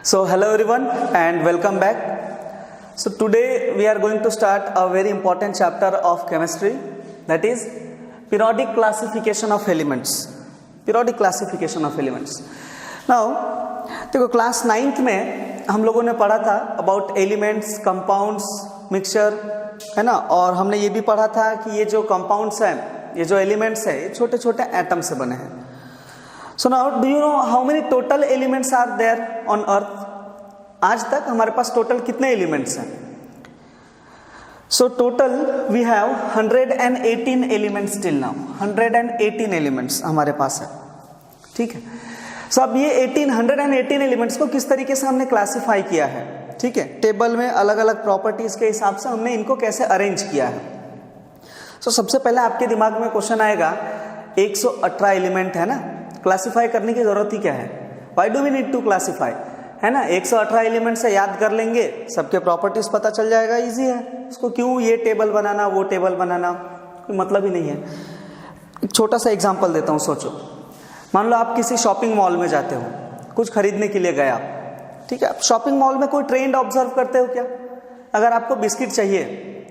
So hello everyone and welcome back. So today we are going to start a very important chapter of chemistry, that is periodic classification of elements. Periodic classification of elements. Now देखो class 9th में हम लोगों ने पढ़ा था about elements, compounds, mixture, है ना। और हमने ये भी पढ़ा था कि ये जो कंपाउंड्स हैं, ये जो एलिमेंट्स है, ये छोटे छोटे एटम से बने हैं. So now do you know how many total elements are there on earth? आज तक हमारे पास टोटल कितने एलिमेंट्स हैं? So total we have 118 elements till now. 118 elements हमारे पास है, ठीक है. So अब ये 118 एलिमेंट्स को किस तरीके से हमने क्लासिफाई किया है, ठीक है. टेबल में अलग अलग प्रॉपर्टीज के हिसाब से हमने इनको कैसे अरेंज किया है. So सबसे पहले आपके दिमाग में क्वेश्चन आएगा, 118 एलिमेंट है ना, क्लासिफाई करने की जरूरत ही क्या है? Why do we need to classify, है ना. 118 एलिमेंट से याद कर लेंगे, सबके प्रॉपर्टीज पता चल जाएगा, इजी है. उसको क्यों ये टेबल बनाना, वो टेबल बनाना, कोई मतलब ही नहीं है. एक छोटा सा एग्जांपल देता हूँ. सोचो, मान लो आप किसी शॉपिंग मॉल में जाते हो, कुछ खरीदने के लिए गए आप, ठीक है. शॉपिंग मॉल में कोई ट्रेंड ऑब्जर्व करते हो क्या? अगर आपको बिस्किट चाहिए,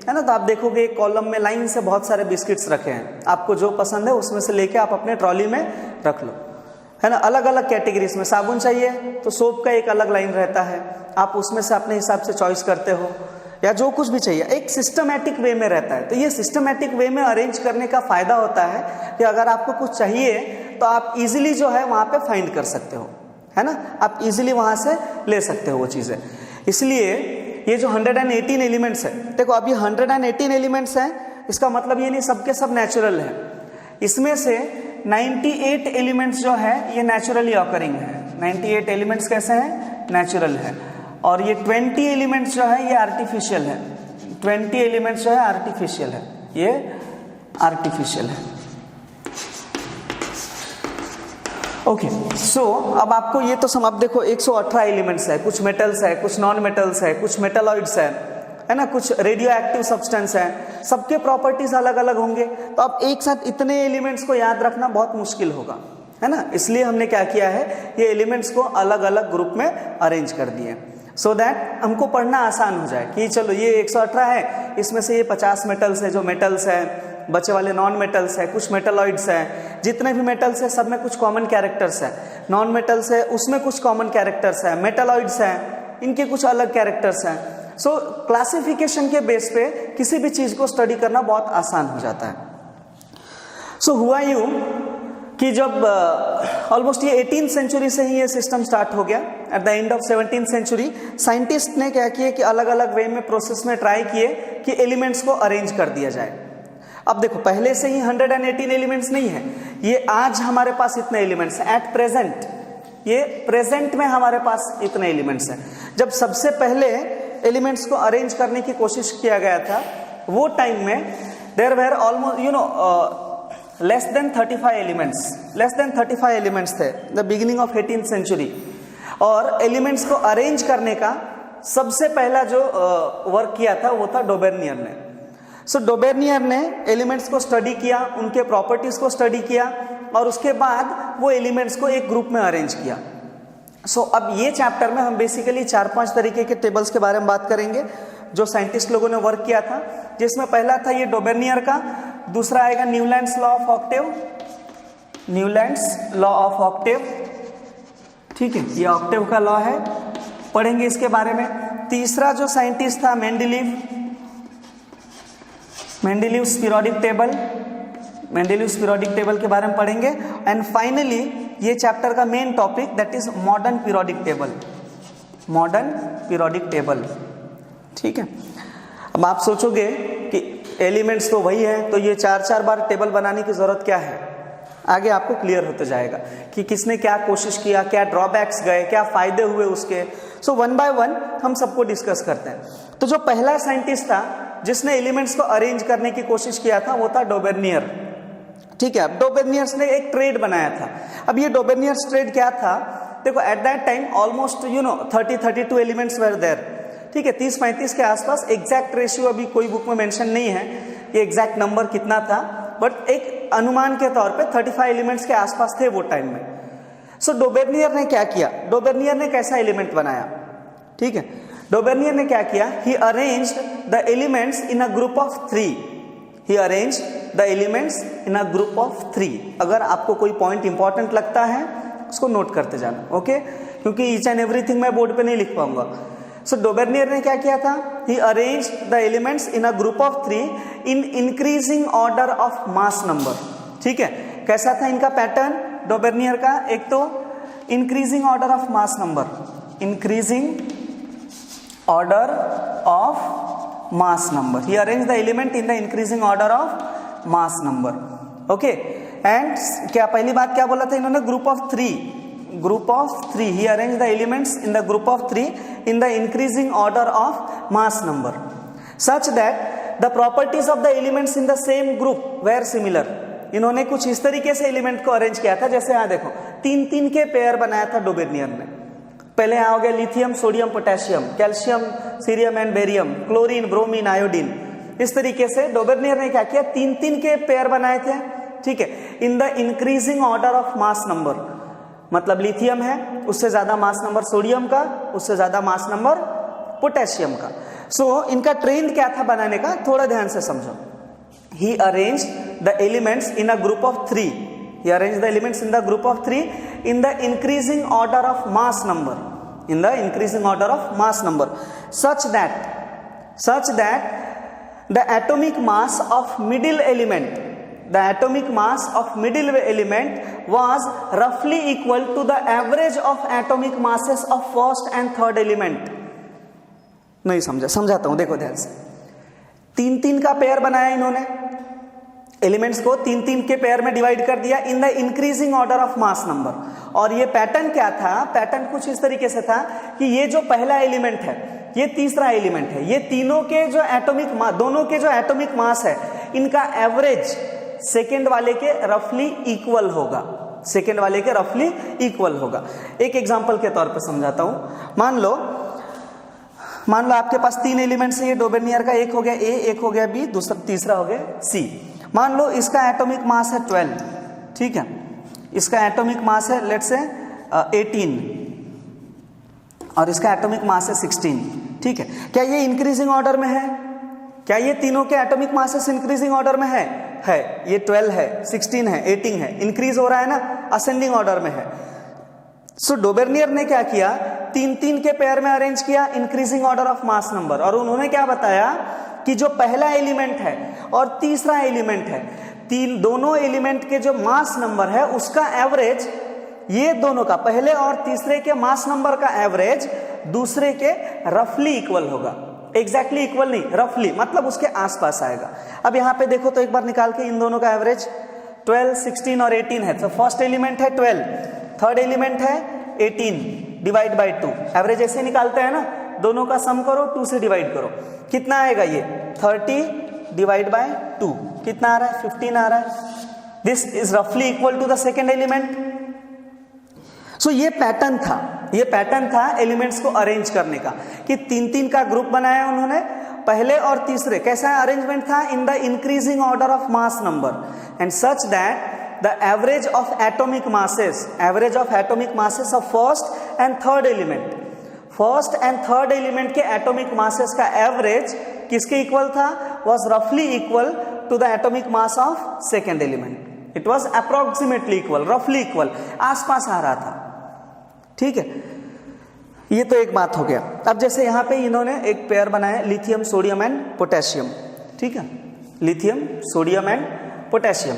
है ना, तो आप देखोगे एक कॉलम में लाइन से बहुत सारे बिस्किट्स रखे हैं. आपको जो पसंद है उसमें से लेके आप अपने ट्रॉली में रख लो, है ना. अलग अलग कैटेगरीज में साबुन चाहिए तो सोप का एक अलग लाइन रहता है, आप उसमें से अपने हिसाब से चॉइस करते हो, या जो कुछ भी चाहिए एक सिस्टमैटिक वे में रहता है. तो ये सिस्टमैटिक वे में अरेंज करने का फायदा होता है कि अगर आपको कुछ चाहिए तो आप इजीली जो है वहां पे फाइंड कर सकते हो, है ना. आप इजीली वहां से ले सकते हो वो चीजें. इसलिए ये जो 118 एलिमेंट्स है, देखो अब ये 118 एलिमेंट्स हैं, इसका मतलब ये नहीं सबके सब नेचुरल है. इसमें से 98 एलिमेंट्स जो है ये नेचुरली ऑकरिंग है. 98 एलिमेंट्स कैसे हैं? नेचुरल है. और ये 20 एलिमेंट्स जो है ये आर्टिफिशियल है. 20 एलिमेंट्स जो है आर्टिफिशियल है, ये आर्टिफिशियल है. ओके, सो अब आपको ये तो अब देखो 118 एलिमेंट्स है, कुछ मेटल्स है, कुछ नॉन मेटल्स है, कुछ मेटालॉइड्स है ना, कुछ रेडियो एक्टिव सब्सटेंस है, सबके प्रॉपर्टीज अलग अलग होंगे. तो अब एक साथ इतने एलिमेंट्स को याद रखना बहुत मुश्किल होगा, है ना. इसलिए हमने क्या किया है, ये एलिमेंट्स को अलग अलग ग्रुप में अरेंज कर दिए, सो दैट हमको पढ़ना आसान हो जाए कि चलो ये 118 है, इसमें से ये 50 मेटल्स है जो मेटल्स है, बचे वाले नॉन मेटल्स है, कुछ मेटालॉइड्स है. जितने भी मेटल्स है सब में कुछ कॉमन कैरेक्टर्स है. नॉन मेटल्स है उसमें कुछ कॉमन कैरेक्टर्स है. मेटालॉइड्स है इनके कुछ अलग कैरेक्टर्स हैं. सो क्लासिफिकेशन के बेस पे किसी भी चीज को स्टडी करना बहुत आसान हो जाता है. सो हुआ यूं कि जब ऑलमोस्ट ये 18th सेंचुरी से ही ये सिस्टम स्टार्ट हो गया. At the end of 17th century scientist ने क्या किए कि अलग अलग वे में प्रोसेस में ट्राई किए कि एलिमेंट्स को अरेंज कर दिया जाए. अब देखो पहले से ही 118 एलिमेंट्स नहीं है, ये आज हमारे पास इतने एलिमेंट्स हैं. एट प्रेजेंट, ये प्रेजेंट में हमारे पास इतने एलिमेंट्स हैं. जब सबसे पहले एलिमेंट्स को अरेंज करने की कोशिश किया गया था, वो टाइम में there were almost less than 35 elements. Less than 35 elements थे the beginning of 18th century. और एलिमेंट्स को अरेंज करने का सबसे पहला जो वर्क किया था वो था डोबेर्नियर ने. सो डोबेर्नियर ने एलिमेंट्स को स्टडी किया, उनके प्रॉपर्टीज को स्टडी किया, और उसके बाद वो एलिमेंट्स को एक ग्रुप में अरेंज किया. सो अब ये चैप्टर में हम बेसिकली 4-5 तरीके के टेबल्स के बारे में बात करेंगे जो साइंटिस्ट लोगों ने वर्क किया था. जिसमें पहला था ये डोबेर्नियर का, दूसरा आएगा Newlands law of Octave. Newlands law of Octave, ठीक है, ये ऑक्टेव का लॉ है, पढ़ेंगे इसके बारे में. तीसरा जो साइंटिस्ट था Mendeleev, Mendeleev's periodic table, Mendeleev's periodic table के बारे में पढ़ेंगे. एंड फाइनली ये चैप्टर का main topic that is modern periodic table. Modern periodic table, ठीक है. अब आप सोचोगे कि एलिमेंट्स तो वही है, तो ये 4-4 बार टेबल बनाने की जरूरत क्या है. आगे आपको क्लियर होते जाएगा कि किसने क्या कोशिश किया, क्या ड्रॉबैक्स गए, क्या फायदे हुए उसके. सो वन बाय वन हम सबको डिस्कस करते हैं. तो जो पहला साइंटिस्ट था जिसने एलिमेंट्स को अरेंज करने की कोशिश किया था वो था डोबेर्नियर, ठीक है. अब डोबेर्नियर्स ने एक ट्रेड बनाया था. अब ये डोबेर्नियर्स ट्रेड क्या था, देखो at that time almost 30-32 elements were there, ठीक है. 30-35 के आसपास. एग्जैक्ट रेशियो अभी कोई बुक में मेंशन नहीं है कि एग्जैक्ट नंबर कितना था, बट एक अनुमान के तौर पे 35 एलिमेंट्स के आसपास थे वो टाइम में. सो डोबेर्नियर ने क्या किया, डोबेर्नियर ने कैसा एलिमेंट बनाया, ठीक है। डोबेर्नियर ने क्या किया, he arranged the elements in a group of 3, he arranged the elements in a group of 3। अगर आपको कोई पॉइंट इंपॉर्टेंट लगता है उसको नोट करते जाना, ओके, क्योंकि ईच एंड एवरीथिंग मैं बोर्ड पे नहीं लिख पाऊंगा। सो डोबेर्नियर ने क्या किया था, he arranged the elements in a group of 3 in increasing order of mass number, ठीक है। कैसा था इनका पैटर्न डोबेर्नियर का, एक तो increasing order of mass number, increasing order of mass number, he arrange the element in the increasing order of mass number, okay. And क्या पहली बात क्या बोला था इन्होंने, group of 3, group of 3, he arrange the elements in the group of 3 in the increasing order of mass number such that the properties of the elements in the same group were similar. इन्होंने कुछ इस तरीके से element को arrange किया था, जैसे यहां देखो 3-3 के पेयर बनाया था डोबेर्नियर ने। पहले यहां हो गया lithium, sodium, potassium, calcium, cerium and barium, chlorine, bromine, iodine. इस तरीके से डोबेर्नियर ने क्या किया, 3-3 के पेयर बनाए थे, ठीक है, इन the increasing order of mass number. मतलब लिथियम है, उससे ज्यादा मास नंबर सोडियम का, उससे ज्यादा मास नंबर पोटेशियम का। सो इनका ट्रेंड क्या था बनाने का, थोड़ा ध्यान से समझो। He arranged the elements in a group of 3. He arranged the elements in the group of 3 in the increasing order of mass number. In the increasing order of mass number, such that the atomic mass of middle element, the atomic mass of middle element was roughly equal to the average of atomic masses of first and third element. नहीं समझा, समझाता हूं, देखो ध्यान से। 3-3 का pair बनाया इन्होंने, एलिमेंट्स को 3-3 के पेयर में डिवाइड कर दिया इन the increasing order of mass number. और ये पैटर्न क्या था, पैटर्न कुछ इस तरीके से था कि ये जो पहला एलिमेंट है, ये तीसरा एलिमेंट है, ये तीनों के जो एटॉमिक मास, दोनों के जो एटॉमिक मास है, इनका एवरेज सेकेंड वाले के रफली इक्वल होगा, सेकेंड वाले के रफली इक्वल होगा। एक एग्जांपल के तौर पर समझाता हूं। मान लो आपके पास 3 एलिमेंट्स है, ये डोबेर्नियर का, एक हो गया ए, एक हो गया बी, दूसरा तीसरा हो गया सी। मान लो इसका एटॉमिक मास है 12, ठीक है, इसका एटॉमिक मास है लेट्स से 18 और इसका एटॉमिक मास है 16, ठीक है। क्या ये इंक्रीजिंग ऑर्डर में है, क्या ये तीनों के एटॉमिक मासेस इंक्रीजिंग ऑर्डर में है? ये 12 है, 16 है, 18 है, इंक्रीज हो रहा है ना, असेंडिंग ऑर्डर में है। सो डोबेर्नियर ने क्या किया, 3-3 के पेयर में अरेंज किया increasing order of mass number, और उन्होंने क्या बताया कि जो पहला एलिमेंट है और तीसरा एलिमेंट है, दोनों एलिमेंट के जो मास नंबर है उसका एवरेज, ये दोनों का, पहले और तीसरे के मास नंबर का एवरेज दूसरे के रफली इक्वल होगा। एग्जैक्टली इक्वल नहीं, रफली, मतलब उसके आसपास आएगा। अब यहां पे देखो तो एक बार निकाल के इन दोनों का एवरेज 12, 16 और 18 है। तो फर्स्ट एलिमेंट है 12, थर्ड एलिमेंट है 18, डिवाइड बाय 2। एवरेज ऐसे निकालते हैं ना, दोनों का सम करो, 2 से डिवाइड करो, कितना आएगा ये 30 डिवाइड बाय 2, कितना आ रहा है 15 आ रहा है। दिस इज रफली equal to the second element. So ये पैटर्न था एलिमेंट्स को अरेंज करने का, कि 3-3 का ग्रुप बनाया उन्होंने, पहले और तीसरे, कैसा अरेंजमेंट था, इन the increasing order of mass number, and such that the average of atomic masses of first and third element के atomic masses का average किसके equal था, was roughly equal to the atomic mass of second element. It was approximately equal, roughly equal, आसपास आ रहा था, ठीक है। ये तो एक बात हो गया। अब जैसे यहाँ पे इन्होंने एक पेयर बनाया लिथियम, सोडियम एंड पोटेशियम, ठीक है, लिथियम, सोडियम एंड पोटेशियम।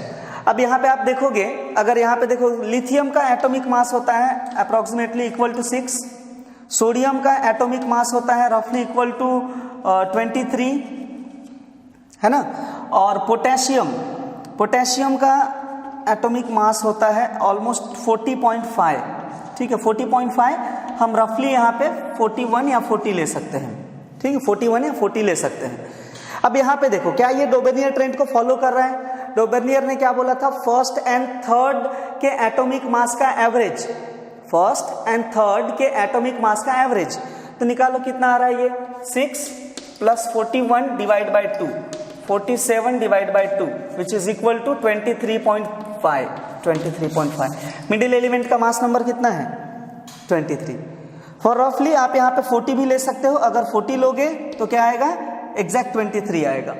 अब यहाँ पे आप देखोगे, अगर यहाँ पे देखो, लिथियम का एटॉमिक मास होता है अप्रोक्सीमेटली इक्वल टू 6, सोडियम का एटॉमिक मास होता है रफली इक्वल टू 23, है ना, और पोटेशियम का एटॉमिक मास होता है ऑलमोस्ट 40.5, ठीक है, 40.5, हम रफली यहाँ पे 41 या 40 ले सकते हैं, ठीक है, 41 या 40 ले सकते हैं। अब यहाँ पे देखो, क्या ये डोबेर्नियर ट्रेंड को फॉलो कर रहा है? डोबेर्नियर ने क्या बोला था, फर्स्ट एंड थर्ड के एटॉमिक मास का एवरेज, फर्स्ट एंड थर्ड के एटॉमिक मास का एवरेज, तो निकालो कितना आ रहा है ये 6 + 41 divide by 2, 47 divide by 2 which is equal to 23.5, 23.5। Middle element का मास नंबर कितना है 23। फॉर रफली आप यहाँ पे 40 भी ले सकते हो, अगर 40 लोगे तो क्या आएगा एग्जैक्ट 23 आएगा।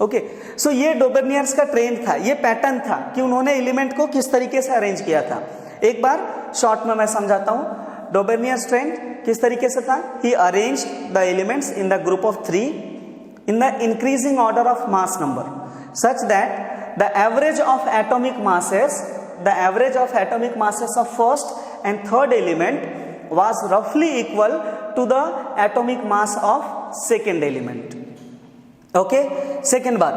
ओके, सो ये डोबेर्नियर्स का ट्रेंड था, ये पैटर्न था कि उन्होंने एलिमेंट को किस तरीके से अरेंज किया था। एक बार शॉर्ट में मैं समझाता हूँ डोबेर्नियर्स ट्रेंड किस तरीके से था। He arrange the elements in the group of 3 in the increasing order of mass number such that the average of atomic masses of first and third element was roughly equal to the atomic mass of second element. Okay, second बात,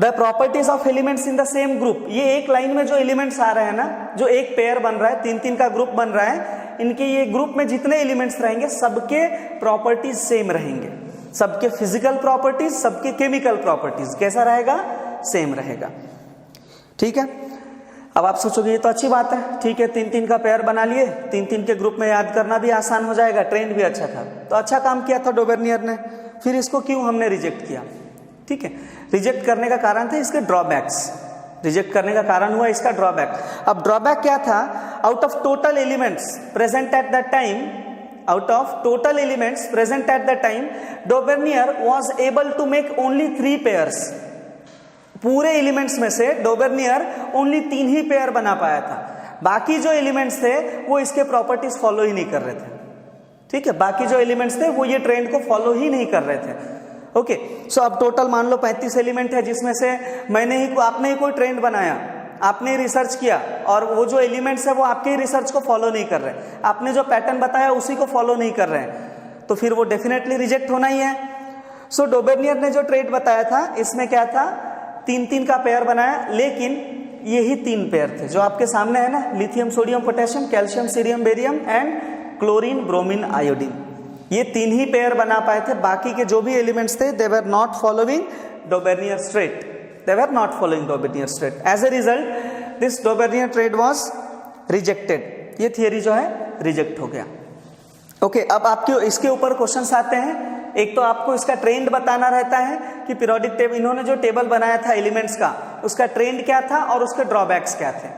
the properties of elements in the same group. ये एक line में जो elements आ रहे हैं ना, जो एक पेयर बन रहा है, 3-3 का ग्रुप बन रहा है, इनके ये ग्रुप में जितने एलिमेंट्स रहेंगे सबके प्रॉपर्टीज सेम रहेंगे, सबके फिजिकल प्रॉपर्टीज, सबके केमिकल प्रॉपर्टीज कैसा रहेगा, सेम रहेगा। ठीक है, अब आप सोचोगे ये तो अच्छी बात है, ठीक है 3-3 का पेयर बना लिए, 3-3 के ग्रुप में याद करना भी आसान हो जाएगा, ट्रेंड भी अच्छा था, तो अच्छा काम किया था डोबेर्नियर ने, फिर इसको क्यों हमने रिजेक्ट किया। ठीक है, रिजेक्ट करने का कारण था इसके ड्रॉबैक्स, रिजेक्ट करने का कारण हुआ इसका ड्रॉबैक। अब ड्रॉबैक क्या था, out of total elements present at the time, Dobereiner was able to make only 3 pairs. पूरे एलिमेंट्स में से डोबेर्नियर ओनली 3 ही पेयर बना पाया था, बाकी जो एलिमेंट्स थे वो इसके प्रॉपर्टीज फॉलो ही नहीं कर रहे थे। ठीक है, बाकी जो एलिमेंट्स थे वो ये ट्रेंड को फॉलो ही नहीं कर रहे थे। ओके, सो अब टोटल मान लो 35 एलिमेंट है, जिसमें से आपने ही कोई ट्रेंड बनाया, आपने रिसर्च किया, और वो जो एलिमेंट्स है वो आपके ही रिसर्च को फॉलो नहीं कर रहे, आपने जो पैटर्न बताया उसी को फॉलो नहीं कर रहे हैं, तो फिर वो डेफिनेटली रिजेक्ट होना ही है। सो डोबेर्नियर ने जो ट्रेंड बताया था इसमें क्या था, 3-3 का पेयर बनाया, लेकिन यही 3 पेयर थे जो आपके सामने है ना, lithium sodium potassium, calcium cerium barium and chlorine bromine iodine, ये 3 ही पेयर बना पाए थे, बाकी के जो भी एलिमेंट्स थे they were not following Dobereiner's trend, as a result this Dobereiner trend was rejected, ये थियरी जो है रिजेक्ट हो गया। ओके, अब आपके इसके ऊपर क्वेश्चंस आते हैं। एक तो आपको इसका ट्रेंड बताना रहता है कि पीरियोडिक टेबल, इन्होंने जो टेबल बनाया था एलिमेंट्स का, उसका ट्रेंड क्या था और उसके ड्रॉबैक्स क्या थे।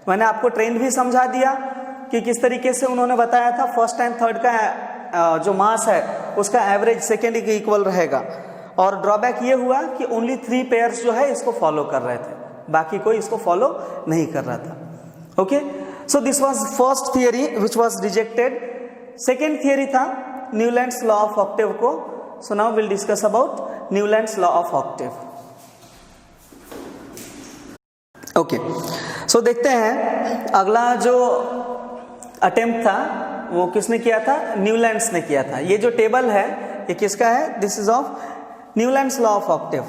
मैंने आपको ट्रेंड भी समझा दिया कि किस तरीके से उन्होंने बताया था, फर्स्ट एंड थर्ड का जो मास है उसका एवरेज सेकेंड के इक्वल रहेगा, और ड्रॉबैक ये हुआ कि ओनली 3 पेयर्स जो है इसको फॉलो कर रहे थे, बाकी कोई इसको फॉलो नहीं कर रहा था। Okay, so this was first theory which was rejected. Second theory था न्यूलैंड्स लॉ ऑफ ऑक्टेव को। So now will discuss about Newlands law of octave. Okay, so देखते हैं अगला जो अटेम्प्ट था वो किसने किया था, न्यूलैंड्स ने किया था। ये जो टेबल है ये किसका है, this is of Newlands law of Octave.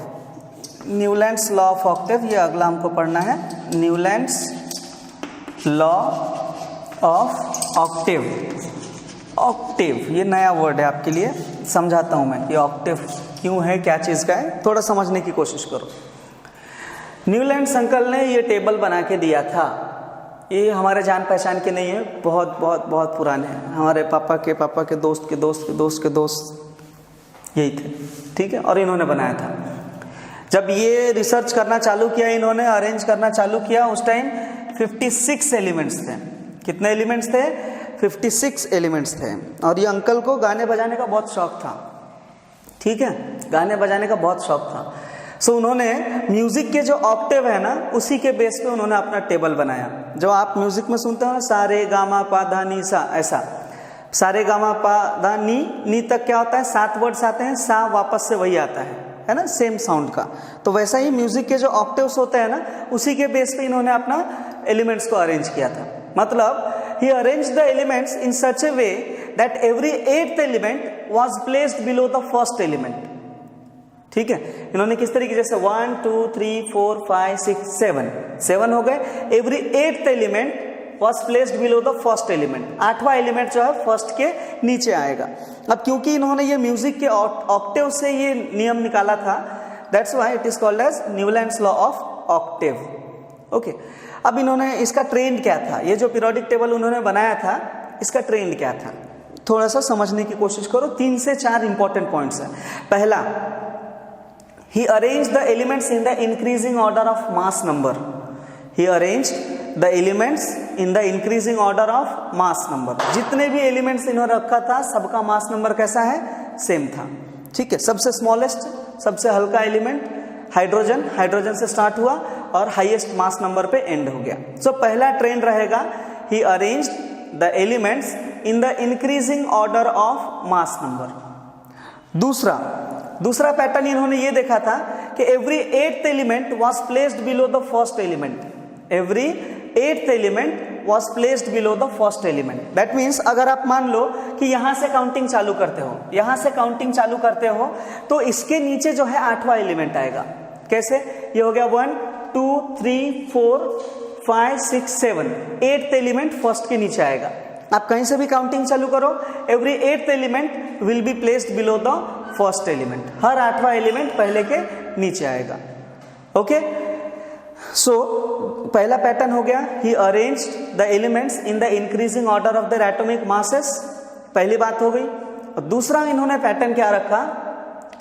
Newlands law of Octave, ये अगला हमको पढ़ना है, Newlands law of Octave. Octave ये नया वर्ड है आपके लिए, समझाता हूं मैं कि ऑक्टेव क्यों है, क्या चीज का है, थोड़ा समझने की कोशिश करो। न्यूलैंड्स अंकल ने ये टेबल बना के दिया था, ये हमारे जान पहचान के नहीं है, बहुत बहुत बहुत पुराने हैं, हमारे पापा के दोस्त के दोस्त के दोस्त के दोस्त यही थे। ठीक है, और इन्होंने बनाया था। जब ये रिसर्च करना चालू किया, इन्होंने अरेंज करना चालू किया, उस टाइम 56 एलिमेंट्स थे। कितने एलिमेंट्स थे, 56 एलिमेंट्स थे। और ये अंकल को गाने बजाने का बहुत शौक था। ठीक है, गाने बजाने का बहुत शौक था। सो उन्होंने म्यूजिक के जो ऑक्टेव है ना, उसी के बेस पे उन्होंने अपना टेबल बनाया। जो आप म्यूजिक में सुनते हो ना, सारे गामा पा धा नी सा, ऐसा सारे गामा पा धा नी तक क्या होता है, 7 वर्ड्स आते हैं, सा वापस से वही आता है ना, सेम साउंड का। तो वैसा ही म्यूजिक के जो ऑक्टेव्स होते हैं ना, उसी के बेस पे इन्होंने अपना एलिमेंट्स को अरेंज किया था। मतलब he arranged the elements in such a way that every 8th element was placed below the first element। ठीक है, इन्होंने किस तरीके, जैसे 1 2 3 4 5 6 7 हो गए, every 8th element was placed below the first element। 8वां एलिमेंट जो है फर्स्ट के नीचे आएगा। अब क्योंकि इन्होंने ये म्यूजिक के ऑक्टेव से ये नियम निकाला था, that's why it is called as Newlands law of octave. Okay, अब इन्होंने इसका ट्रेंड क्या था, ये जो पीरियोडिक टेबल उन्होंने बनाया था इसका ट्रेंड क्या था, थोड़ा सा समझने की कोशिश करो। 3 से 4 इंपॉर्टेंट पॉइंट्स है। पहला, he arranged the elements in the increasing order of mass number। he arranged the elements in the increasing order of mass number. जितने भी एलिमेंट्स इन्होंने रखा था सबका मास नंबर कैसा है, सेम था। ठीक है, सबसे स्मॉलेस्ट, सबसे हल्का एलिमेंट हाइड्रोजन, हाइड्रोजन से स्टार्ट हुआ और हाईएस्ट मास नंबर पे एंड हो गया। सो पहला ट्रेंड रहेगा, he arranged the elements in the increasing order of mass number. दूसरा पैटर्न इन्होंने ये देखा था कि every 8th element was placed below the first element. Every 8th element was placed below the first element. That means अगर आप मान लो कि यहां से काउंटिंग चालू करते हो तो इसके नीचे जो है 8वां एलिमेंट आएगा। कैसे? ये हो गया 1 2 3 4 5 6 7, 8th एलिमेंट फर्स्ट के नीचे आएगा। आप कहीं से भी काउंटिंग चालू करो, every 8th element will be placed below the first element. हर 8वां एलिमेंट पहले के नीचे आएगा। ओके, सो पहला पैटर्न हो गया, he arranged the elements in the increasing order of their atomic masses. पहली बात हो गई। और दूसरा इन्होंने पैटर्न क्या रखा,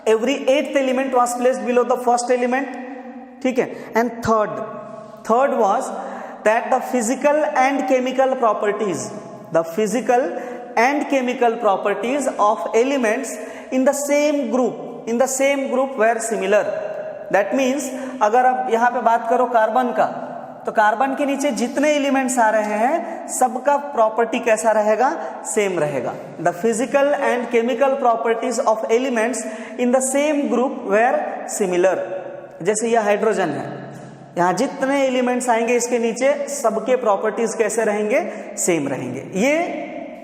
every 8th element was placed below the first element. ठीक है, and third was that the physical and chemical properties of elements in the same group were similar. That means अगर आप यहां पे बात करो कार्बन का, तो कार्बन के नीचे जितने एलिमेंट्स आ रहे हैं सबका प्रॉपर्टी कैसा रहेगा, सेम रहेगा। The physical and chemical properties of elements in the same group were similar. जैसे यह हाइड्रोजन है, यहां जितने एलिमेंट्स आएंगे इसके नीचे सबके प्रॉपर्टीज कैसे रहेंगे, सेम रहेंगे। ये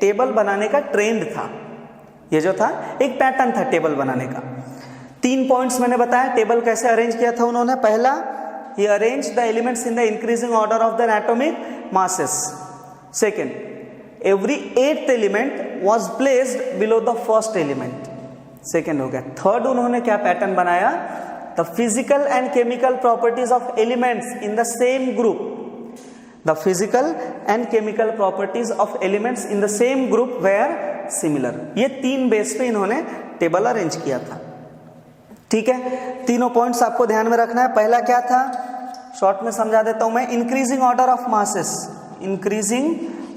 टेबल बनाने का ट्रेंड था, ये जो था एक पैटर्न था टेबल बनाने का। 3 पॉइंट्स मैंने बताया टेबल कैसे अरेंज किया था उन्होंने। पहला, he arranged the elements in the increasing order of their atomic masses. Second, every 8th element was placed below the first element. Second हो गया। थर्ड उन्होंने क्या पैटर्न बनाया, the physical and chemical properties of elements in the same group. The physical and chemical properties of elements in the same group were similar. ये 3 base पे इन्होंने table arrange किया था। ठीक है, तीनों पॉइंट्स आपको ध्यान में रखना है। पहला क्या था, शॉर्ट में समझा देता हूं मैं, increasing order of masses, increasing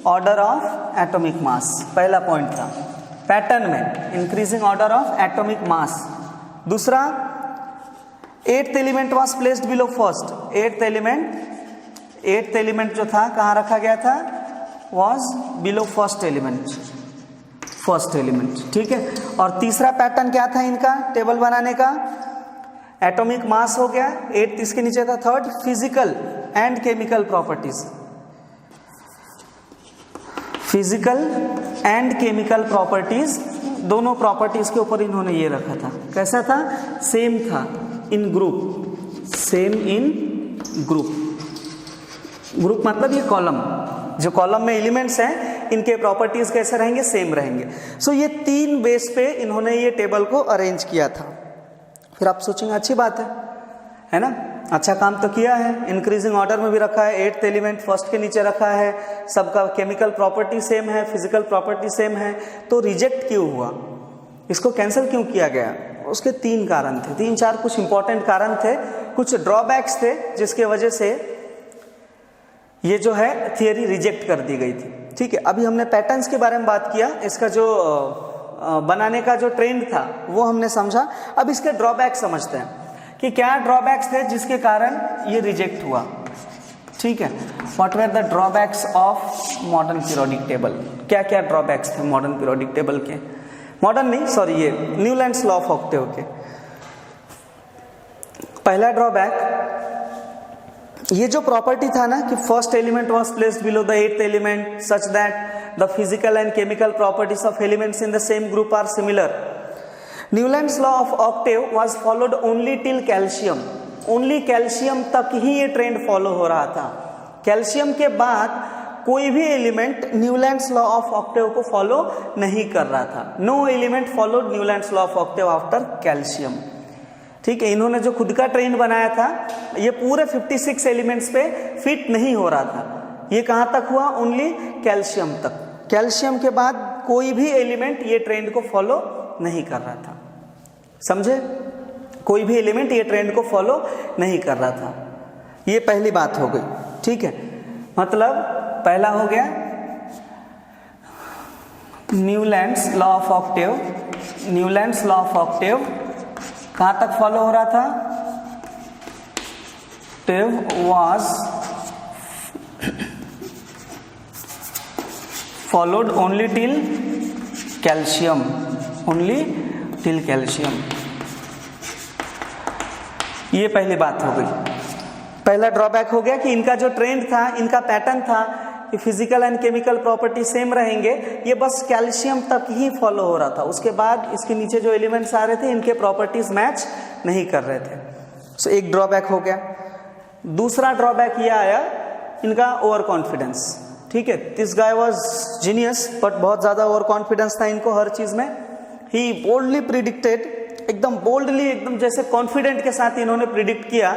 order of atomic mass पहला पॉइंट था पैटर्न में, increasing order of atomic mass. दूसरा, 8th element was placed below first. 8th element जो था कहां रखा गया था, वाज बिलो फर्स्ट एलिमेंट। ठीक है, और तीसरा पैटर्न क्या था इनका टेबल बनाने का, एटॉमिक मास हो गया 8th, इसके नीचे था third, physical and chemical properties. Physical and chemical properties, दोनों प्रॉपर्टीज के ऊपर इन्होंने ये रखा था। कैसा था, सेम था इन ग्रुप, सेम इन ग्रुप मतलब ये कॉलम, जो कॉलम में एलिमेंट्स हैं इनके प्रॉपर्टीज कैसे रहेंगे, सेम रहेंगे। सो ये 3 बेस पे इन्होंने ये टेबल को अरेंज किया था। फिर आप सोचेंगे अच्छी बात है ना, अच्छा काम तो किया है, इंक्रीजिंग ऑर्डर में भी रखा है, 8th एलिमेंट फर्स्ट के नीचे रखा है, सबका केमिकल प्रॉपर्टी सेम है, फिजिकल प्रॉपर्टी सेम है, तो रिजेक्ट क्यों हुआ, इसको कैंसिल क्यों किया गया? उसके 3 कारण थे, 3-4 कुछ इंपॉर्टेंट कारण थे, कुछ ड्रॉबैक्स थे जिसके वजह से ये जो है थियरी रिजेक्ट कर दी गई थी। ठीक है, अभी हमने पैटर्न्स के बारे में बात किया, इसका जो बनाने का जो ट्रेंड था वो हमने समझा। अब इसके ड्रॉबैक समझते हैं कि क्या ड्रॉबैक्स थे जिसके कारण ये रिजेक्ट हुआ। ठीक है, what were the drawbacks of modern periodic table, क्या क्या ड्रॉबैक्स थे मॉडर्न पीरियोडिक टेबल के, मॉडर्न नहीं सॉरी, ये न्यूलैंड्स लॉ ऑफ ऑक्टेव के। पहला ड्रॉबैक, ये जो प्रॉपर्टी था ना कि first element was placed below the 8th element such that the physical and chemical properties of elements in the same group are similar. Newlands law of octave was followed only till calcium, only calcium तक ही ये trend follow हो रहा था। Calcium के बाद कोई भी element Newlands law of octave को फॉलो नहीं कर रहा था। No element followed Newlands law of octave after calcium. ठीक है, इन्होंने जो खुद का ट्रेंड बनाया था ये पूरे 56 एलिमेंट्स पे फिट नहीं हो रहा था। ये कहां तक हुआ, ओनली कैल्शियम तक। कैल्शियम के बाद कोई भी एलिमेंट ये ट्रेंड को फॉलो नहीं कर रहा था, समझे, कोई भी एलिमेंट ये ट्रेंड को फॉलो नहीं कर रहा था। ये पहली बात हो गई। ठीक है, मतलब पहला हो गया Newlands law of Octave. Newlands law of Octave कहां तक फॉलो हो रहा था? Octave was followed only till calcium, only till calcium. ये पहली बात हो गई। पहला ड्रॉबैक हो गया कि इनका जो ट्रेंड था, इनका पैटर्न था कि physical and chemical property same रहेंगे, ये बस कैल्शियम तक ही फॉलो हो रहा था। उसके बाद इसके नीचे जो एलिमेंट्स आ रहे थे इनके प्रॉपर्टीज मैच नहीं कर रहे थे। सो एक ड्रॉबैक हो गया। दूसरा ड्रॉबैक ये आया इनका ओवर कॉन्फिडेंस। ठीक है, this guy was genius but बहुत ज्यादा ओवर कॉन्फिडेंस था इनको हर चीज में। ही बोल्डली प्रिडिक्टेड, एकदम बोल्डली, एकदम जैसे कॉन्फिडेंट के साथ इन्होंने प्रिडिक्ट किया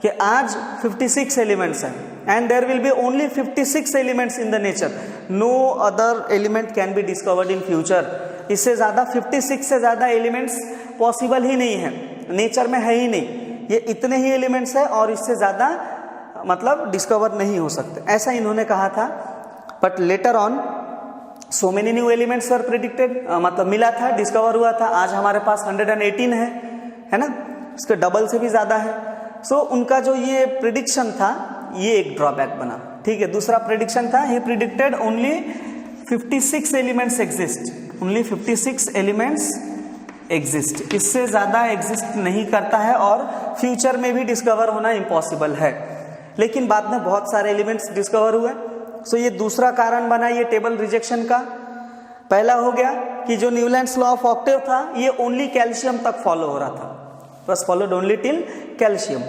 कि आज 56 एलिमेंट्स हैं and there will be only 56 elements in the nature, no other element can be discovered in future. इससे ज्यादा 56 से ज्यादा एलिमेंट्स पॉसिबल ही नहीं है, नेचर में है ही नहीं। ये इतने ही एलिमेंट्स है और इससे ज्यादा मतलब डिस्कवर नहीं हो सकते, ऐसा इन्होंने कहा था। But later on so many new elements were predicted, मतलब मिला था, डिस्कवर हुआ था। आज हमारे पास 118 है ना, इसके डबल से भी ज्यादा है। सो उनका जो ये प्रिडिक्शन था ये एक ड्रॉबैक बना। ठीक है, दूसरा प्रिडिक्शन था he predicted only 56 elements exist, only 56 elements exist, इससे ज्यादा एग्जिस्ट नहीं करता है और फ्यूचर में भी डिस्कवर होना इम्पॉसिबल है। लेकिन बाद में बहुत सारे एलिमेंट्स डिस्कवर हुए। सो ये दूसरा कारण बना ये टेबल रिजेक्शन का। पहला हो गया कि जो न्यूलैंड्स लॉ ऑफ ऑक्टेव था ये ओनली कैल्शियम तक फॉलो हो रहा था, बस फॉलोड ओनली टिल कैल्शियम।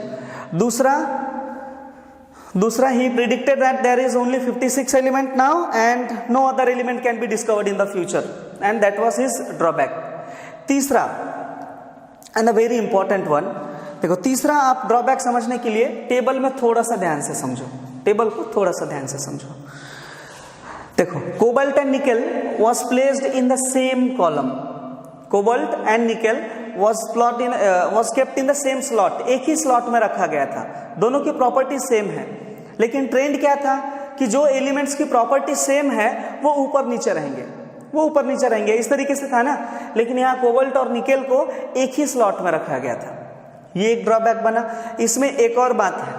दूसरा he predicted that there is only 56 element now and no other element can be discovered in the future and that was his drawback. तीसरा and a very important one, देखो तीसरा आप drawback समझने के लिए table में थोड़ा सा ध्यान से समझो, टेबल को थोड़ा सा ध्यान से समझो। देखो cobalt and nickel was placed in the same column, cobalt and nickel was kept in the same slot, एक ही स्लॉट में रखा गया था। दोनों की प्रॉपर्टी सेम है, लेकिन ट्रेंड क्या था कि जो एलिमेंट्स की प्रॉपर्टी सेम है वो ऊपर नीचे रहेंगे, वो ऊपर नीचे रहेंगे, इस तरीके से था ना। लेकिन यहाँ कोबाल्ट और निकेल को एक ही स्लॉट में रखा गया था, ये एक ड्रॉबैक बना। इसमें एक और बात है,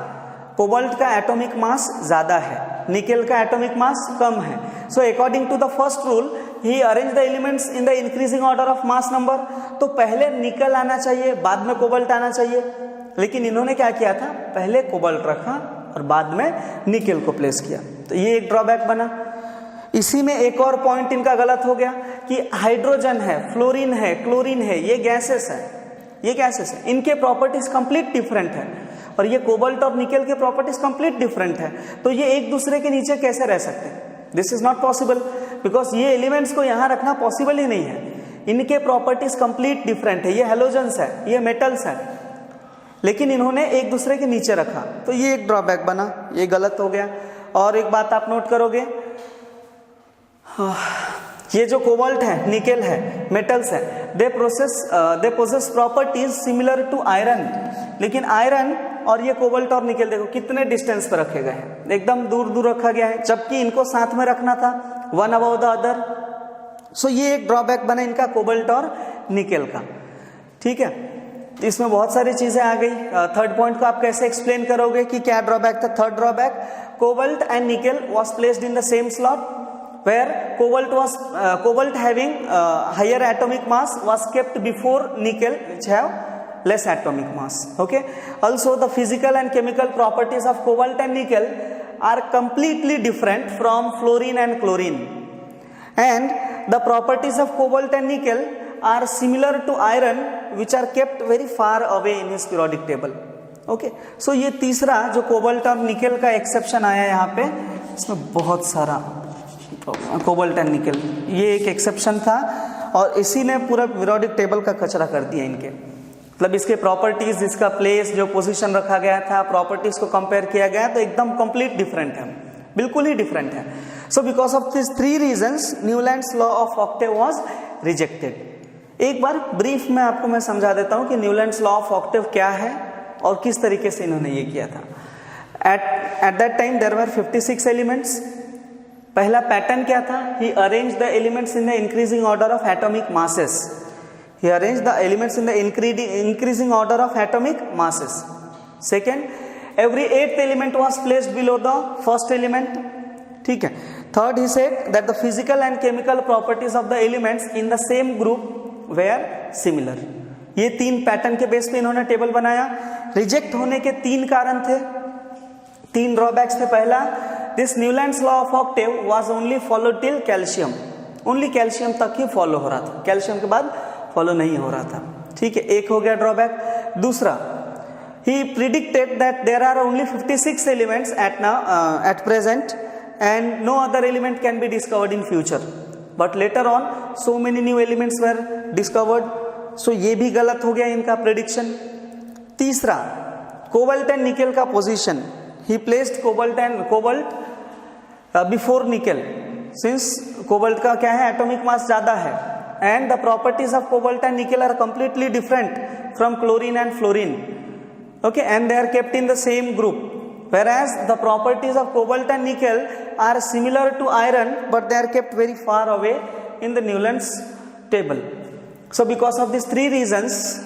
कोबाल्ट का एटॉमिक मास ज्यादा है, निकेल का एटॉमिक मास कम है। So according to the first rule he arrange the elements in the increasing order of mass number. तो पहले निकेल आना चाहिए, बाद में कोबाल्ट आना चाहिए, लेकिन इन्होंने क्या किया था, पहले कोबाल्ट रखा और बाद में निकेल को प्लेस किया। तो ये एक ड्रॉबैक बना। इसी में एक और पॉइंट इनका गलत हो गया कि हाइड्रोजन है, फ्लोरीन है, क्लोरीन है, ये गैसेस है, ये गैसेस है, इनके प्रॉपर्टीज कंप्लीट डिफरेंट है और ये कोबाल्ट और निकेल के प्रॉपर्टीज कंप्लीट डिफरेंट है। तो ये एक दूसरे के नीचे कैसे रह सकते हैं? This is not possible, because ये एलिमेंट्स को यहां रखना पॉसिबल ही नहीं है, इनके प्रॉपर्टीज कंप्लीट डिफरेंट है। ये हेलोजेंस है, ये मेटल्स है, लेकिन इन्होंने एक दूसरे के नीचे रखा, तो ये एक ड्रॉबैक बना, ये गलत हो गया। और एक बात आप नोट करोगे, ये जो कोबाल्ट है, निकेल है, मेटल्स है, they possess properties similar to iron. लेकिन आयरन और ये कोबाल्ट और निकेल देखो कितने डिस्टेंस पर रखे गए हैं, एकदम दूर दूर रखा गया है, जबकि इनको साथ में रखना था, वन अबव द अदर। सो ये एक ड्रॉबैक बना इनका कोबाल्ट और निकेल का। ठीक है, इसमें बहुत सारी चीजें आ गई। थर्ड पॉइंट को आप कैसे एक्सप्लेन करोगे कि क्या ड्रॉबैक था? Third drawback, cobalt and nickel was placed in the same slot where cobalt having higher atomic mass was kept before nickel which have less atomic mass. Okay, also the physical and chemical properties of cobalt and nickel are completely different from fluorine and chlorine, and the properties of cobalt and nickel are similar to iron which are kept very far away in his periodic table. Okay, so ये तीसरा जो cobalt और nickel का exception आया यहाँ पे, इसमें बहुत सारा कोबाल्ट एंड निकेल, ये एक एक्सेप्शन था और इसी ने पूरा पीरियोडिक टेबल का कचरा कर दिया इनके। मतलब इसके प्रॉपर्टीज, इसका प्लेस, जो पोजीशन रखा गया था, प्रॉपर्टीज को कंपेयर किया गया तो एकदम कंप्लीट डिफरेंट है, बिल्कुल ही डिफरेंट है। So because of this three reasons Newlands law of octave was rejected. एक बार ब्रीफ में आपको मैं समझा देता हूं कि न्यूलैंड्स लॉ ऑफ ऑक्टेव क्या है और किस तरीके से इन्होंने ये किया था। At that time there were 56 elements. पहला पैटर्न क्या था? He arranged the elements in the increasing order of atomic masses. He arranged the elements in the increasing order of atomic masses. Second, every eighth element was placed below the first element. ठीक है. Third, he said that the physical and chemical properties of the elements in the same group were similar. ये तीन pattern के base पे इन्होंने table बनाया. Reject होने के तीन कारण थे, तीन ड्रॉबैक्स थे. पहला, this Newlands law of octave was only followed till calcium. Only calcium तक ही फॉलो हो रहा था, कैल्शियम के बाद फॉलो नहीं हो रहा था. ठीक है, एक हो गया ड्रॉबैक. दूसरा, he predicted that there are only 56 elements at present and no other element can be discovered in future, but later on so many new elements were discovered. So ये भी गलत हो गया इनका प्रेडिक्शन. तीसरा, कोबाल्ट एंड निकेल का position, he placed cobalt before nickel, since cobalt का क्या है, एटॉमिक मास ज्यादा है, and the properties of cobalt and nickel are completely different from chlorine and fluorine. Okay, and they are kept in the same group. Whereas the properties of cobalt and nickel are similar to iron, but they are kept very far away in the Newland's table. So because of these three reasons,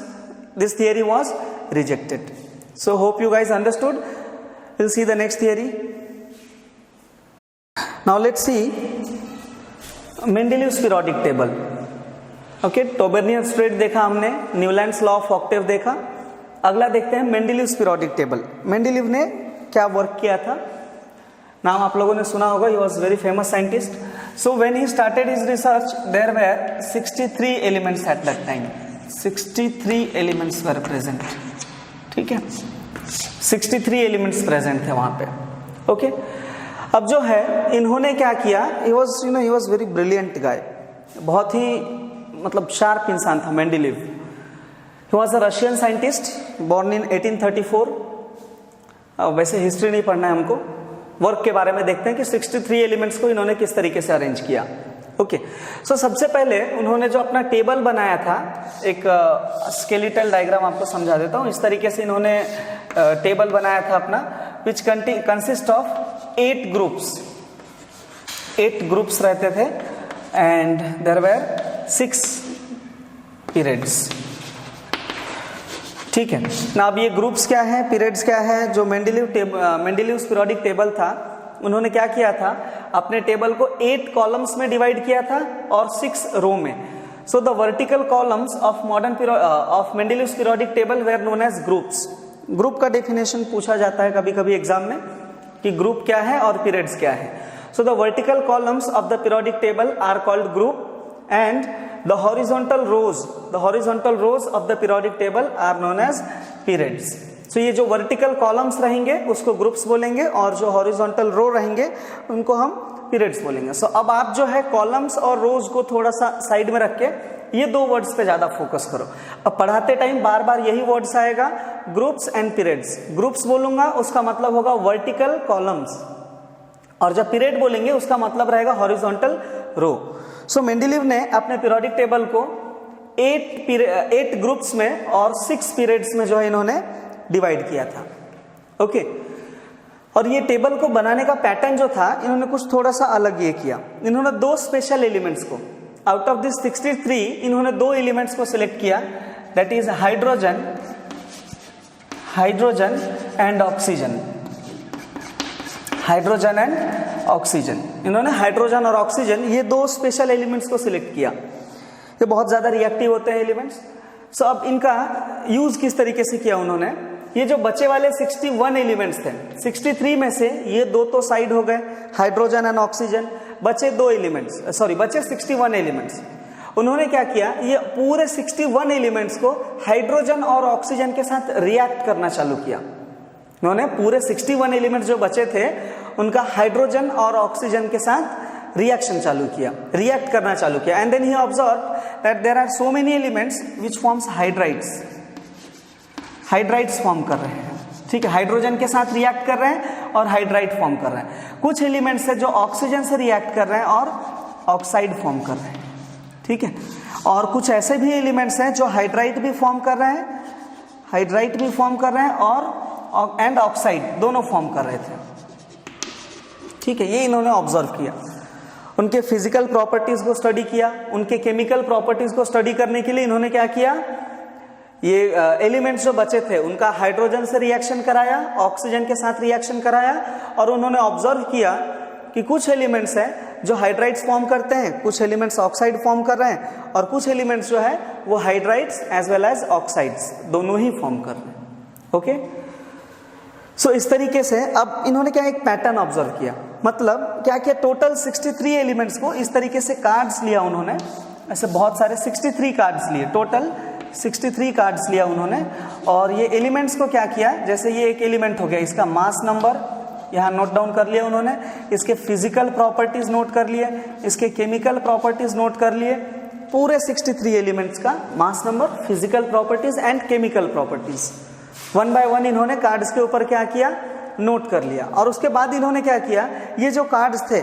this theory was rejected. So hope you guys understood. We'll see the next theory. Now let's see Mendeleev's periodic table. Okay, Dobereiner spread देखा हमने, Newlands law of Octave देखा. अगला देखते हैं मेंडेलीव्स periodic table. Mendeleev ने क्या work किया था? नाम आप लोगों ने सुना होगा. He was very famous scientist. So when he started his research there were 63 elements at that time. 63 elements were present. ठीक है, 63 एलिमेंट्स प्रेजेंट थे वहां पे. ओके, अब जो है इन्होंने क्या किया, ही वॉज वेरी ब्रिलियंट गाय, बहुत ही मतलब शार्प इंसान था Mendeleev. He was a Russian scientist born in 1834. वैसे हिस्ट्री नहीं पढ़ना है हमको, वर्क के बारे में देखते हैं कि 63 एलिमेंट्स को इन्होंने किस तरीके से अरेंज किया. ओके, सो सबसे पहले उन्होंने जो अपना टेबल बनाया था, एक स्केलेटल डायग्राम आपको समझा देता हूं. इस तरीके से इन्होंने टेबल बनाया था अपना, which consist of 8 groups. 8 groups रहते थे एंड देयर वेर 6 पीरियड्स. ठीक है ना. अब ये ग्रुप्स क्या है, पीरियड्स क्या है, जो मेंडेलीव्स पीरियोडिक टेबल था, उन्होंने क्या किया था, अपने टेबल को 8 कॉलम्स में डिवाइड किया था और 6 रो में. So the vertical columns of of Mendeleev's periodic table were known as groups. Group का डेफिनेशन पूछा जाता है कभी कभी एग्जाम में कि ग्रुप क्या है और पीरियड्स क्या है. So the vertical columns of the periodic table are called group and the horizontal rows of the periodic table are known as periods. So ये जो vertical columns रहेंगे उसको groups बोलेंगे और जो horizontal row रहेंगे उनको हम periods बोलेंगे. So अब आप जो है columns और rows को थोड़ा सा साइड में रख के ये दो वर्ड्स पे ज्यादा फोकस करो. अब पढ़ाते टाइम बार बार यही वर्ड्स आएगा, ग्रुप्स एंड पीरियड्स. ग्रुप्स बोलूंगा उसका मतलब होगा वर्टिकल कॉलम्स, और जब पीरियड बोलेंगे उसका मतलब रहेगा हॉरिजॉन्टल रो. सो मेंडेलीव ने अपने पीरियोडिक टेबल को 8 ग्रुप्स में और 6 पीरियड्स में जो है इन्होंने डिवाइड किया था. ओके, और ये टेबल को बनाने का पैटर्न जो था, इन्होंने कुछ थोड़ा सा अलग ये किया. इन्होंने 2 स्पेशल एलिमेंट्स को, आउट ऑफ दिस 63 इन्होंने 2 एलिमेंट्स को सिलेक्ट किया, that is hydrogen and oxygen. Hydrogen and oxygen, इन्होंने हाइड्रोजन और ऑक्सीजन ये 2 स्पेशल एलिमेंट्स को सिलेक्ट किया. ये बहुत ज्यादा रिएक्टिव होते हैं एलिमेंट्स. सो अब इनका यूज किस तरीके से किया उन्होंने, ये जो बचे वाले 61 एलिमेंट्स थे, 63 में से ये 2 तो साइड हो गए, हाइड्रोजन एंड ऑक्सीजन, बचे 2 एलिमेंट्स, बचे 61 एलिमेंट्स. उन्होंने क्या किया, ये पूरे 61 एलिमेंट्स को हाइड्रोजन और ऑक्सीजन के साथ रिएक्ट करना चालू किया. उन्होंने पूरे 61 एलिमेंट्स जो बचे थे उनका हाइड्रोजन और ऑक्सीजन के साथ रिएक्शन चालू किया, रिएक्ट करना चालू किया. And then he observe that there are so many elements which forms hydrides. Hydrides form कर रहे हैं. ठीक है, हाइड्रोजन के साथ रिएक्ट कर रहे हैं और हाइड्राइड फॉर्म कर रहे हैं. कुछ एलिमेंट्स है जो ऑक्सीजन से रिएक्ट कर रहे हैं और ऑक्साइड फॉर्म कर रहे हैं. ठीक है, और कुछ ऐसे भी एलिमेंट्स हैं जो हाइड्राइड भी फॉर्म कर रहे हैं, और एंड ऑक्साइड दोनों फॉर्म कर रहे थे। ठीक है, ये इन्होंने ऑब्जर्व किया। उनके फिजिकल प्रॉपर्टीज को स्टडी किया, उनके केमिकल प्रॉपर्टीज को स्टडी करने के लिए इन्होंने क्या किया, ये एलिमेंट्स जो बचे थे उनका हाइड्रोजन से रिएक्शन कराया, ऑक्सीजन के साथ रिएक्शन कराया, और उन्होंने ऑब्जर्व किया कि कुछ एलिमेंट्स हैं जो हाइड्राइड्स फॉर्म करते हैं, कुछ एलिमेंट्स ऑक्साइड फॉर्म कर रहे हैं, और कुछ एलिमेंट्स जो है वो hydrides as well as oxides दोनों ही फॉर्म कर रहे हैं। ओके, सो इस तरीके से अब इन्होंने क्या एक पैटर्न ऑब्जर्व किया, मतलब क्या किया, टोटल 63 एलिमेंट्स को इस तरीके से कार्ड्स लिया उन्होंने, ऐसे बहुत सारे 63 कार्ड्स लिए, टोटल 63 कार्ड्स लिया उन्होंने, और ये एलिमेंट्स को क्या किया, जैसे ये एक एलिमेंट हो गया, इसका मास नंबर यहाँ नोट डाउन कर लिया उन्होंने, इसके फिजिकल प्रॉपर्टीज नोट कर लिए, इसके केमिकल प्रॉपर्टीज नोट कर लिए, पूरे 63 एलिमेंट्स का mass number, physical properties and chemical properties one by one इन्होंने कार्ड्स के ऊपर क्या किया, नोट कर लिया। और उसके बाद इन्होंने क्या किया, ये जो कार्ड्स थे,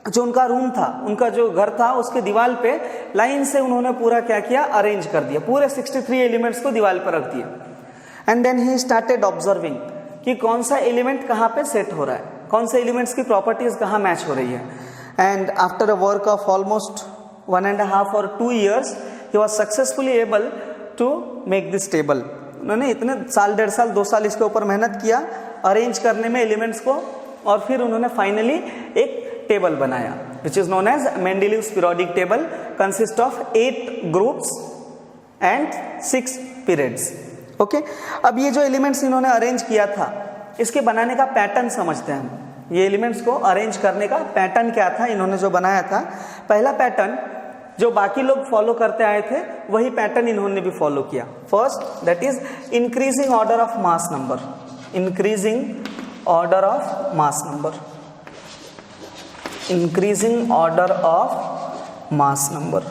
जो उनका रूम था, उनका जो घर था, उसके दीवार पे लाइन से उन्होंने पूरा क्या किया, अरेंज कर दिया, पूरे 63 एलिमेंट्स को दीवार पर रख दिया। And then he started observing कि कौन सा एलिमेंट कहाँ पे सेट हो रहा है, कौन से एलिमेंट्स की प्रॉपर्टीज कहाँ मैच हो रही है। And after a work of almost 1.5 or 2 years he was successfully able to make this table. उन्होंने इतने साल, 1.5 साल, 2 साल इसके ऊपर मेहनत किया अरेंज करने में एलिमेंट्स को, और फिर उन्होंने फाइनली एक टेबल बनाया which is known as Mendeleev's periodic table, consist of 8 groups and 6 periods. Okay, अब ये जो एलिमेंट्स इन्होंने अरेंज किया था, इसके बनाने का पैटर्न समझते हैं हम। ये एलिमेंट्स को अरेंज करने का पैटर्न क्या था, इन्होंने जो बनाया था, पहला पैटर्न जो बाकी लोग फॉलो करते आए थे वही पैटर्न इन्होंने भी फॉलो किया। First, that is increasing order of mass number, increasing order of mass number, increasing order of mass number,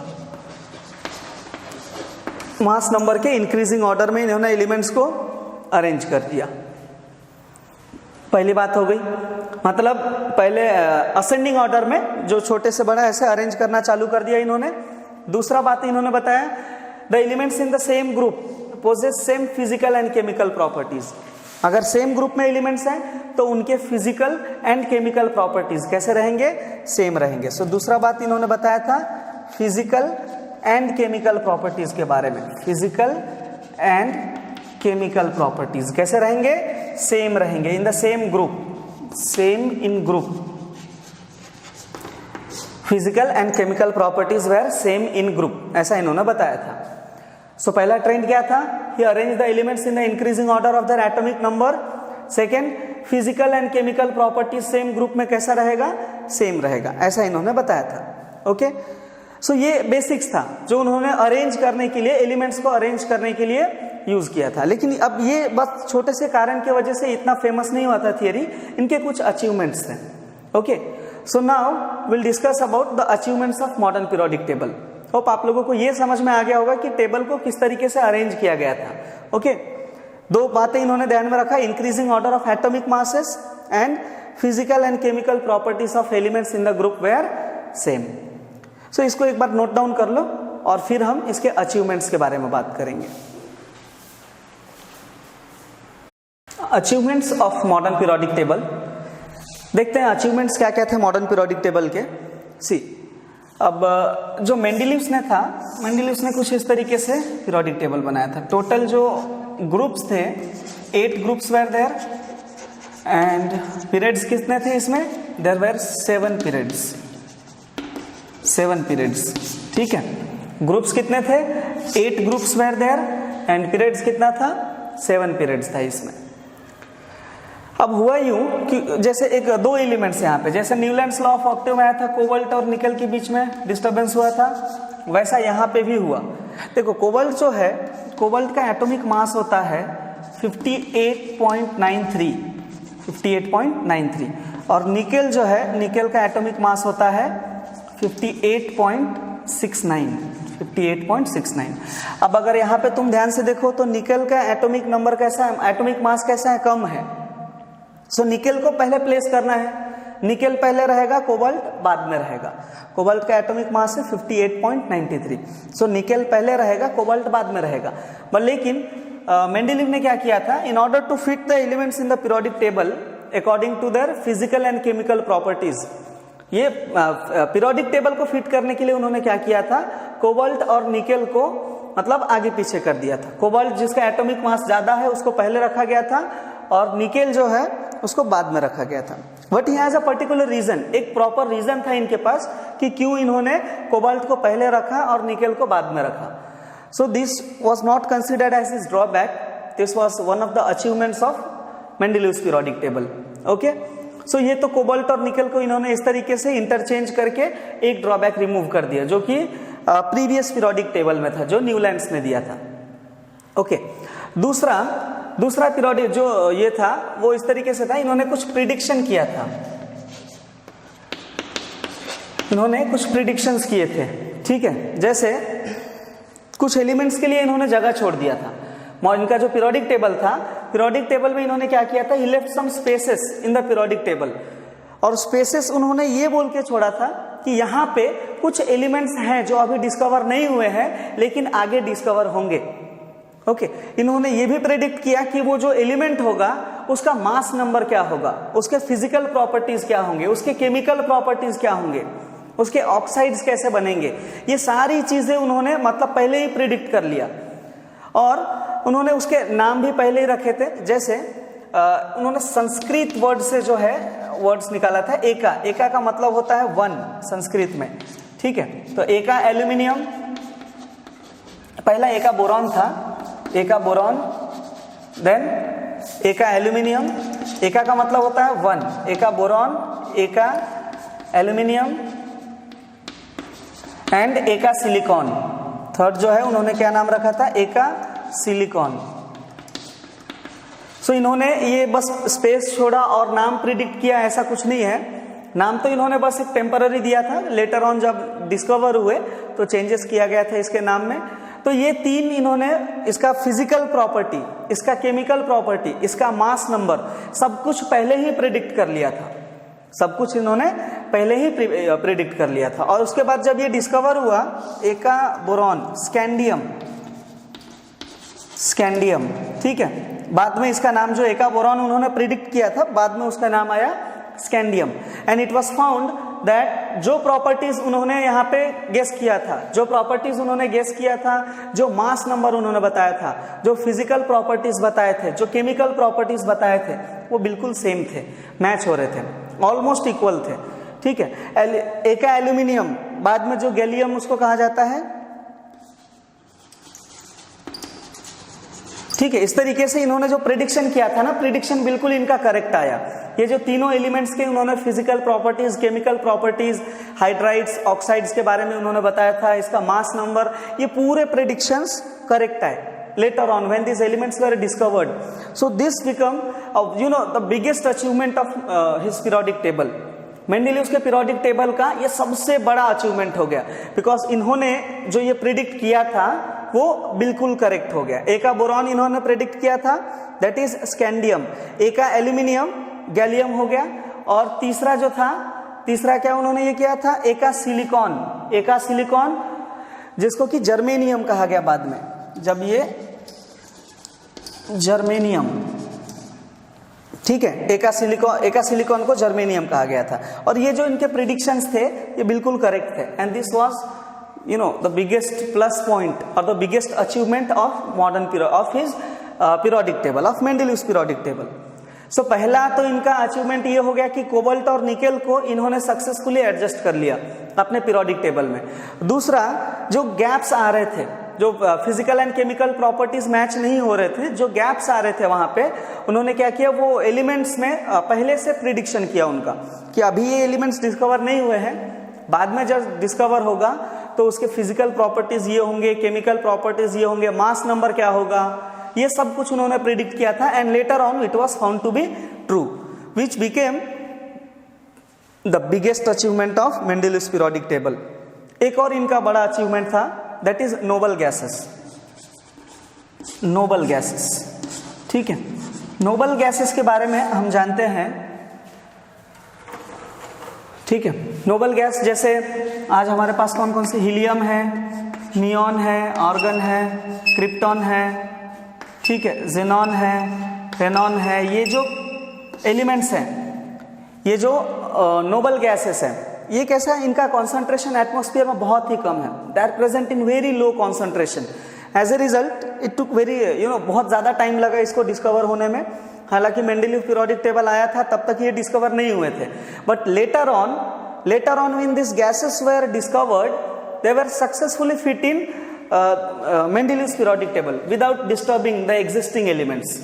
mass number के इंक्रीजिंग ऑर्डर में इन्होंने एलिमेंट्स को अरेंज कर दिया। पहली बात हो गई, मतलब पहले असेंडिंग ऑर्डर में जो छोटे से बड़ा ऐसे अरेंज करना चालू कर दिया इन्होंने। दूसरा बात इन्होंने बताया, the elements in the same group possess same physical and chemical properties. अगर सेम ग्रुप में एलिमेंट्स हैं तो उनके फिजिकल एंड केमिकल प्रॉपर्टीज कैसे रहेंगे, सेम रहेंगे। सो दूसरा बात इन्होंने बताया था फिजिकल एंड केमिकल प्रॉपर्टीज के बारे में, फिजिकल एंड केमिकल प्रॉपर्टीज कैसे रहेंगे, सेम रहेंगे in the same group, same in group, physical and chemical properties were same in group, ऐसा इन्होंने बताया था। सो पहला ट्रेंड क्या था, he arrange the elements in the increasing order of their atomic number. Second, physical and chemical properties same group में कैसा रहेगा, सेम रहेगा, ऐसा इन्होंने बताया था। ओके, सो ये बेसिक्स था जो उन्होंने अरेंज करने के लिए, एलिमेंट्स को अरेंज करने के लिए यूज किया था। लेकिन अब ये बस छोटे से कारण की वजह से इतना फेमस नहीं हुआ था थियरी, इनके कुछ अचीवमेंट्स थे। Okay, so now will discuss about the achievements of modern periodic table. Hope आप लोगों को ये समझ में आ गया होगा कि टेबल को किस तरीके से अरेंज किया गया था। ओके, दो बातें इन्होंने ध्यान में रखा, increasing order of atomic masses and physical and chemical properties of elements in the group were same. So इसको एक बार नोट डाउन कर लो और फिर हम इसके अचीवमेंट्स के बारे में बात करेंगे। Achievements of modern periodic table, देखते हैं अचीवमेंट्स क्या क्या थे मॉडर्न पीरियोडिक टेबल के। सी, अब जो मेंडेलीव्स ने था, मेंडेलीव्स ने कुछ इस तरीके से पीरियोडिक टेबल बनाया था। टोटल जो ग्रुप्स थे 8 groups were there and periods कितने थे इसमें, देयर वेर 7 पीरियड्स, 7 पीरियड्स। ठीक है, ग्रुप्स कितने थे, 8 groups were there and periods कितना था, 7 पीरियड्स था इसमें। अब हुआ यूं कि जैसे एक दो एलिमेंट्स यहाँ पे, जैसे न्यूलैंड्स लॉ ऑफ ऑक्टेव में आया था कोबाल्ट और निकल के बीच में डिस्टर्बेंस हुआ था, वैसा यहाँ पे भी हुआ। देखो कोबाल्ट जो है, कोबाल्ट का एटॉमिक मास होता है 58.93, 58.93, और निकेल जो है, निकेल का एटॉमिक मास होता है 58.69, 58.69। अब अगर यहाँ पे तुम ध्यान से देखो तो निकेल का एटॉमिक नंबर कैसा है, एटॉमिक मास कैसा है, कम है। सो निकेल को पहले प्लेस करना है, निकेल पहले रहेगा, कोबाल्ट बाद में रहेगा। कोबाल्ट का एटॉमिक मास है 58.93, सो निकेल पहले रहेगा, कोबाल्ट बाद में रहेगा। पर लेकिन मेंडेलीव ने क्या किया था, in order to fit the elements in the periodic table according to their physical and chemical properties, ये पीरियोडिक टेबल को फिट करने के लिए उन्होंने क्या किया था, कोबाल्ट और निकेल को मतलब आगे पीछे कर दिया था। कोबाल्ट जिसका एटॉमिक मास ज्यादा है उसको पहले रखा गया था और निकेल जो है उसको बाद में रखा गया था। But he has a particular reason, एक प्रॉपर रीजन था इनके पास कि क्यों इन्होंने कोबाल्ट को पहले रखा और निकेल को बाद में रखा। So this was not considered as his drawback, this was one of the achievements of Mendeleev's periodic table. Okay, so ये तो कोबाल्ट और निकेल को इन्होंने इस तरीके से इंटरचेंज करके एक ड्रॉबैक रिमूव कर दिया जो कि प्रीवियस पीरियोडिक टेबल में था, जो न्यूलैंड्स ने दिया था। ओके, दूसरा पीरियोडिक जो ये था वो इस तरीके से था, इन्होंने कुछ प्रिडिक्शन किया था, इन्होंने कुछ प्रिडिक्शंस किए थे। ठीक है, जैसे कुछ एलिमेंट्स के लिए इन्होंने जगह छोड़ दिया था। इनका जो पीरियोडिक टेबल था, पीरियोडिक टेबल में इन्होंने क्या किया था, he left some spaces in the periodic table, और स्पेसेस उन्होंने ये बोल के छोड़ा था कि यहाँ पे कुछ एलिमेंट्स हैं जो अभी डिस्कवर नहीं हुए हैं लेकिन आगे डिस्कवर होंगे। ओके, इन्होंने ये भी प्रेडिक्ट किया कि वो जो एलिमेंट होगा उसका मास नंबर क्या होगा, उसके फिजिकल प्रॉपर्टीज क्या होंगे, उसके केमिकल प्रॉपर्टीज क्या होंगे, उसके ऑक्साइड्स कैसे बनेंगे, ये सारी चीजें उन्होंने मतलब पहले ही प्रिडिक्ट कर लिया। और उन्होंने उसके नाम भी पहले ही रखे थे। जैसे उन्होंने संस्कृत वर्ड से जो है वर्ड्स निकाला था, एका, एका का मतलब होता है वन संस्कृत में। ठीक है, तो एका एल्यूमिनियम, पहला एका बोरॉन था, एका बोरॉन, देन एका एल्यूमिनियम, एका का मतलब होता है वन, एका बोरॉन, एका एल्यूमिनियम एंड एका सिलिकॉन। थर्ड जो है उन्होंने क्या नाम रखा था, एका सिलिकॉन। सो इन्होंने ये बस स्पेस छोड़ा और नाम प्रिडिक्ट किया, ऐसा कुछ नहीं है। नाम तो इन्होंने बस एक टेम्पररी दिया था, लेटर ऑन जब डिस्कवर हुए तो चेंजेस किया गया था इसके नाम में। तो ये तीन इन्होंने, इसका फिजिकल प्रॉपर्टी, इसका केमिकल प्रॉपर्टी, इसका मास नंबर, सब कुछ पहले ही प्रिडिक्ट कर लिया था, सब कुछ इन्होंने पहले ही प्रिडिक्ट कर लिया था। और उसके बाद जब ये डिस्कवर हुआ, एका बोरॉन, स्कैंडियम, स्कैंडियम, ठीक है, बाद में इसका नाम जो एका बोरॉन उन्होंने प्रिडिक्ट किया था, बाद में उसका नाम आया scandium. And it was found that जो प्रॉपर्टीज उन्होंने यहाँ पे गेस किया था, जो प्रॉपर्टीज उन्होंने गेस किया था, जो मास नंबर उन्होंने बताया था, जो फिजिकल प्रॉपर्टीज बताए थे, जो केमिकल प्रॉपर्टीज बताए थे, वो बिल्कुल सेम थे, मैच हो रहे थे, ऑलमोस्ट इक्वल थे। ठीक है, एका एल्यूमिनियम, बाद में जो गैलियम उसको कहा जाता है। ठीक है, इस तरीके से इन्होंने जो प्रिडिक्शन किया था ना, प्रिडिक्शन बिल्कुल इनका करेक्ट आया। ये जो तीनों एलिमेंट्स के उन्होंने physical properties, chemical properties, hydrides, oxides के बारे में उन्होंने बताया था, इसका मास नंबर, ये पूरे प्रिडिक्शंस करेक्ट आए later on when these elements were discovered. So this become the biggest achievement of his periodic table. मेंडेलीव्स के पीरियोडिक टेबल का ये सबसे बड़ा अचीवमेंट हो गया, बिकॉज इन्होंने जो ये प्रिडिक्ट किया था वो बिल्कुल करेक्ट हो गया। एका बोरॉन इन्होंने प्रिडिक्ट किया था, दैट इज स्कैंडियम। एका एल्यूमिनियम, गैलियम हो गया। और तीसरा जो था, तीसरा क्या उन्होंने ये किया था, एका सिलिकॉन। एका सिलिकॉन जिसको कि जर्मेनियम कहा गया बाद में, जब ये जर्मेनियम, ठीक है, एका सिलिकॉन को जर्मेनियम कहा गया था। और ये जो इनके प्रिडिक्शंस थे ये बिल्कुल करेक्ट थे। And this was the biggest plus point और the biggest achievement of modern of his periodic table, of Mendeleev's periodic table. So पहला तो इनका अचीवमेंट ये हो गया कि कोबाल्ट और निकेल को इन्होंने सक्सेसफुली एडजस्ट कर लिया अपने पीरियोडिक टेबल में। दूसरा, जो गैप्स आ रहे थे, जो physical and chemical properties match नहीं हो रहे थे, जो गैप्स आ रहे थे वहां पे, उन्होंने क्या किया, वो एलिमेंट्स में पहले से प्रिडिक्शन किया उनका कि अभी ये एलिमेंट्स डिस्कवर नहीं हुए हैं, बाद में जब डिस्कवर होगा तो उसके फिजिकल प्रॉपर्टीज ये होंगे, केमिकल प्रॉपर्टीज ये होंगे, मास नंबर क्या होगा, ये सब कुछ उन्होंने प्रिडिक्ट किया था। And later on it was found to be true, which became the biggest achievement of Mendeleev's periodic table. एक और इनका बड़ा अचीवमेंट था, that is noble gases. Noble gases, ठीक है, नोबल गैसेस के बारे में हम जानते हैं, ठीक है। नोबल गैस जैसे आज हमारे पास कौन कौन से, हीलियम है, नियॉन है, आर्गन है, क्रिप्टॉन है, ठीक है, जेनॉन है, रेनॉन है, ये जो एलिमेंट्स हैं, ये जो नोबल गैसेस हैं, ये कैसा है, इनका कॉन्सेंट्रेशन एटमॉस्फेयर में बहुत ही कम है, they are present in very low concentration. As a result it took very बहुत ज़्यादा टाइम लगा इसको डिस्कवर होने में। हालांकि मेंडेलीव पीरियोडिक टेबल आया था तब तक ये डिस्कवर नहीं हुए थे, but later on when this gases were discovered they were successfully fit in Mendeleev periodic table without disturbing the existing elements.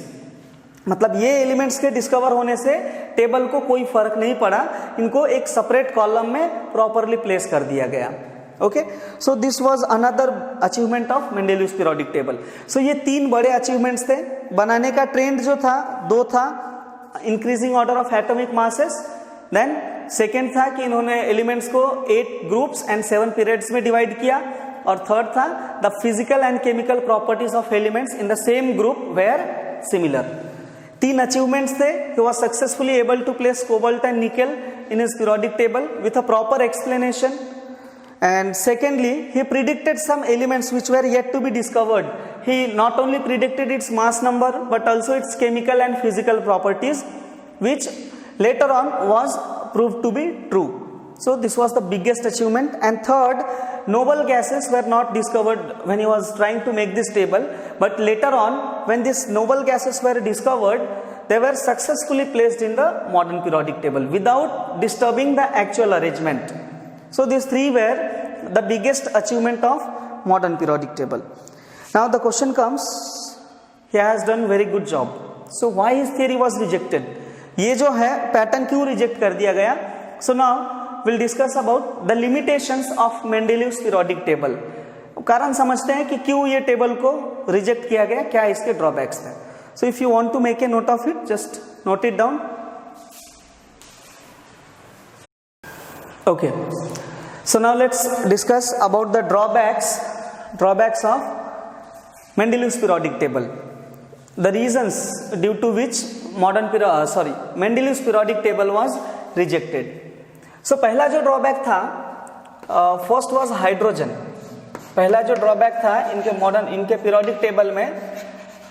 मतलब ये एलिमेंट्स के डिस्कवर होने से टेबल को कोई फर्क नहीं पड़ा, इनको एक सेपरेट कॉलम में प्रॉपरली प्लेस कर दिया गया। Okay, so this was another achievement of Mendeleev periodic table. So ये 3 बड़े अचीवमेंट्स थे। बनाने का ट्रेंड जो था 2 था, increasing order of atomic masses, then second था कि इन्होंने एलिमेंट्स को 8 ग्रुप्स एंड 7 पीरियड्स में डिवाइड किया, और थर्ड था the physical and chemical properties of elements in the same group were similar. 3 achievements थे। He was successfully able to place cobalt and nickel in his periodic table with a proper explanation. And secondly, he predicted some elements which were yet to be discovered. He not only predicted its mass number but also its chemical and physical properties, which later on was proved to be true. So this was the biggest achievement. And third, noble gases were not discovered when he was trying to make this table, but later on when these noble gases were discovered, they were successfully placed in the modern periodic table without disturbing the actual arrangement. So these 3 were the biggest achievement of modern periodic table. Now the question comes, he has done very good job. So why his theory was rejected? ये जो है pattern क्यों reject कर दिया गया? So now we'll discuss about the limitations of Mendeleev's periodic table. कारण समझते हैं कि क्यों ये टेबल को रिजेक्ट किया गया, क्या इसके ड्रॉबैक्स थे. So if you want to make a note of it, just note it down. Okay. So now let's discuss about the drawbacks of Mendeleev's periodic table. The reasons due to which Mendeleev's periodic table was rejected. So पहला जो drawback था, first was hydrogen. पहला जो drawback था इनके periodic table में,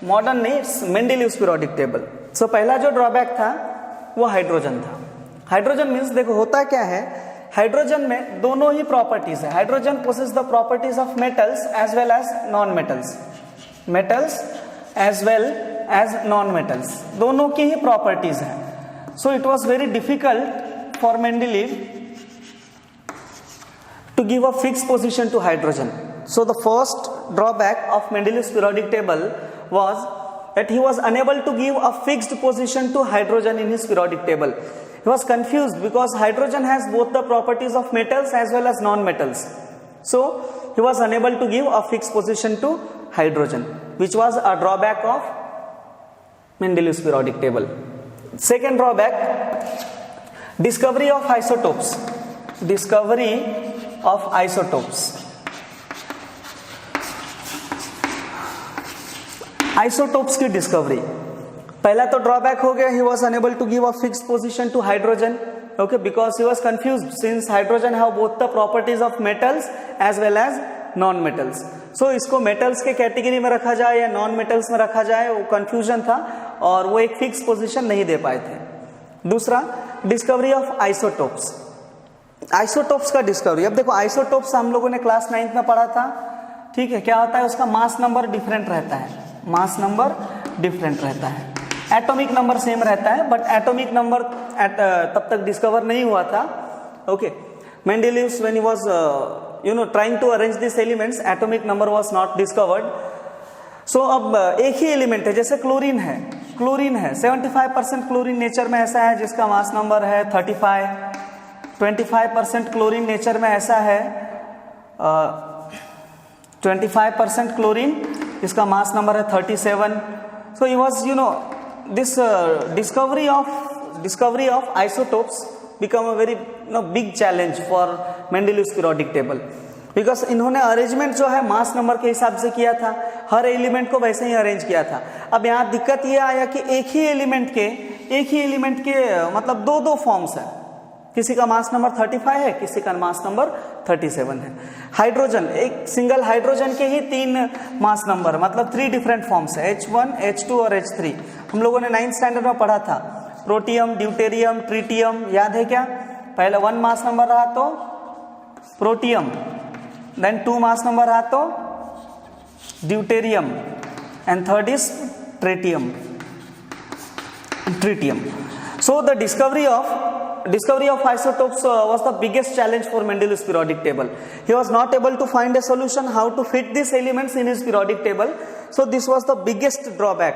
modern नहीं, मेंडेलीव्स periodic table. So पहला जो ड्रॉबैक था वो हाइड्रोजन था. हाइड्रोजन मीन्स देखो होता क्या है, हाइड्रोजन में दोनों ही प्रॉपर्टीज है. Hydrogen possess the properties of metals as well as non metals, metals as well as non metals, दोनों की ही प्रॉपर्टीज है. So it was very difficult for Mendeleev to give a fixed position to hydrogen. So the first drawback of Mendeleev's periodic table was that he was unable to give a fixed position to hydrogen in his periodic table. He was confused because hydrogen has both the properties of metals as well as non-metals. So he was unable to give a fixed position to hydrogen, which was a drawback of Mendeleev's periodic table. Second drawback, discovery of isotopes. Discovery of isotopes. Isotopes की discovery, पहला तो drawback हो गया, he was unable to give a fixed position to hydrogen. Okay, because he was confused since hydrogen have both the properties of metals as well as non-metals. So इसको metals के category में रखा जाए या non-metals में रखा जाए, वो confusion था और वो एक fixed position नहीं दे पाए थे. दूसरा, डिस्कवरी ऑफ आइसोटोप्स. आइसोटोप्स का डिस्कवरी. अब देखो आइसोटोप्स हम लोगों ने क्लास 9th में पढ़ा था, ठीक है. क्या होता है, उसका मास नंबर डिफरेंट रहता है, मास नंबर डिफरेंट रहता है, एटॉमिक नंबर सेम रहता है, बट एटॉमिक नंबर तब तक डिस्कवर नहीं हुआ था. Okay, Mendeleev's when he was trying to arrange this elements, atomic number was not discovered. So अब एक ही एलिमेंट है, जैसे क्लोरीन है, 75% क्लोरीन नेचर में ऐसा है जिसका मास नंबर है 35. 25% क्लोरीन नेचर में ऐसा है 25% क्लोरीन जिसका मास नंबर है 37. So he was this discovery of isotopes become a very big challenge for Mendeleev's periodic table, because इन्होंने अरेंजमेंट जो है मास नंबर के हिसाब से किया था, हर एलिमेंट को वैसे ही अरेंज किया था. अब यहाँ दिक्कत ये आया कि एक ही एलिमेंट के मतलब दो फॉर्म्स है, किसी का मास नंबर 35 है, किसी का मास नंबर 37 है। हाइड्रोजन, एक सिंगल हाइड्रोजन के ही 3 मास नंबर, मतलब 3 डिफरेंट फॉर्म्स है, H1, H2 और H3। हम लोगों ने 9th स्टैंडर्ड में पढ़ा था। प्रोटियम, ड्यूटेरियम, ट्रिटियम, याद है क्या? पहले 1 मास नंबर रहा तो प्रोटियम, देन 2 मास नंबर रहा तो deuterium, and third is tritium. So the discovery of isotopes was the biggest challenge for Mendeleev's periodic table. He was not able to find a solution how to fit these elements in his periodic table. So this was the biggest drawback.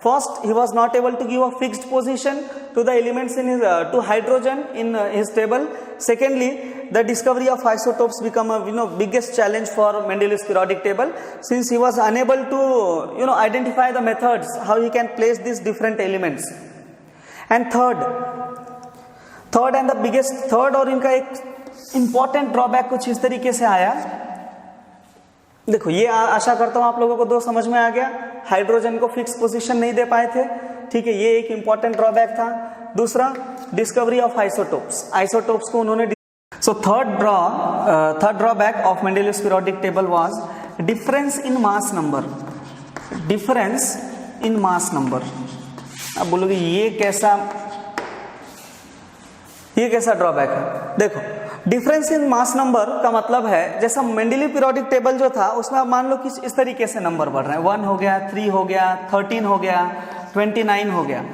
First, he was not able to give a fixed position to the elements in his to hydrogen in his table. Secondly, the discovery of isotopes become a biggest challenge for Mendeleev's periodic table, since he was unable to identify the methods how he can place these different elements. And third और इनका एक important drawback कुछ इस तरीके से आया। देखो, ये आशा करता हूं आप लोगों को 2 समझ में आ गया। हाइड्रोजन को फिक्स पोजीशन नहीं दे पाए थे, ठीक है, ये एक इंपॉर्टेंट ड्रॉबैक था। दूसरा, डिस्कवरी ऑफ आइसोटोप्स को उन्होंने। So third drawback of Mendeleev's periodic table was difference in mass number. अब बोलोगे ये कैसा ड्रॉबैक है? देखो, डिफरेंस इन मास नंबर का मतलब है, जैसा मेंडेलीव पीरियोडिक टेबल जो था उसमें आप मान लो कि इस तरीके से नंबर बढ़ रहे हैं, 1 हो गया, 3 हो गया, 13 हो गया, 29 हो गया,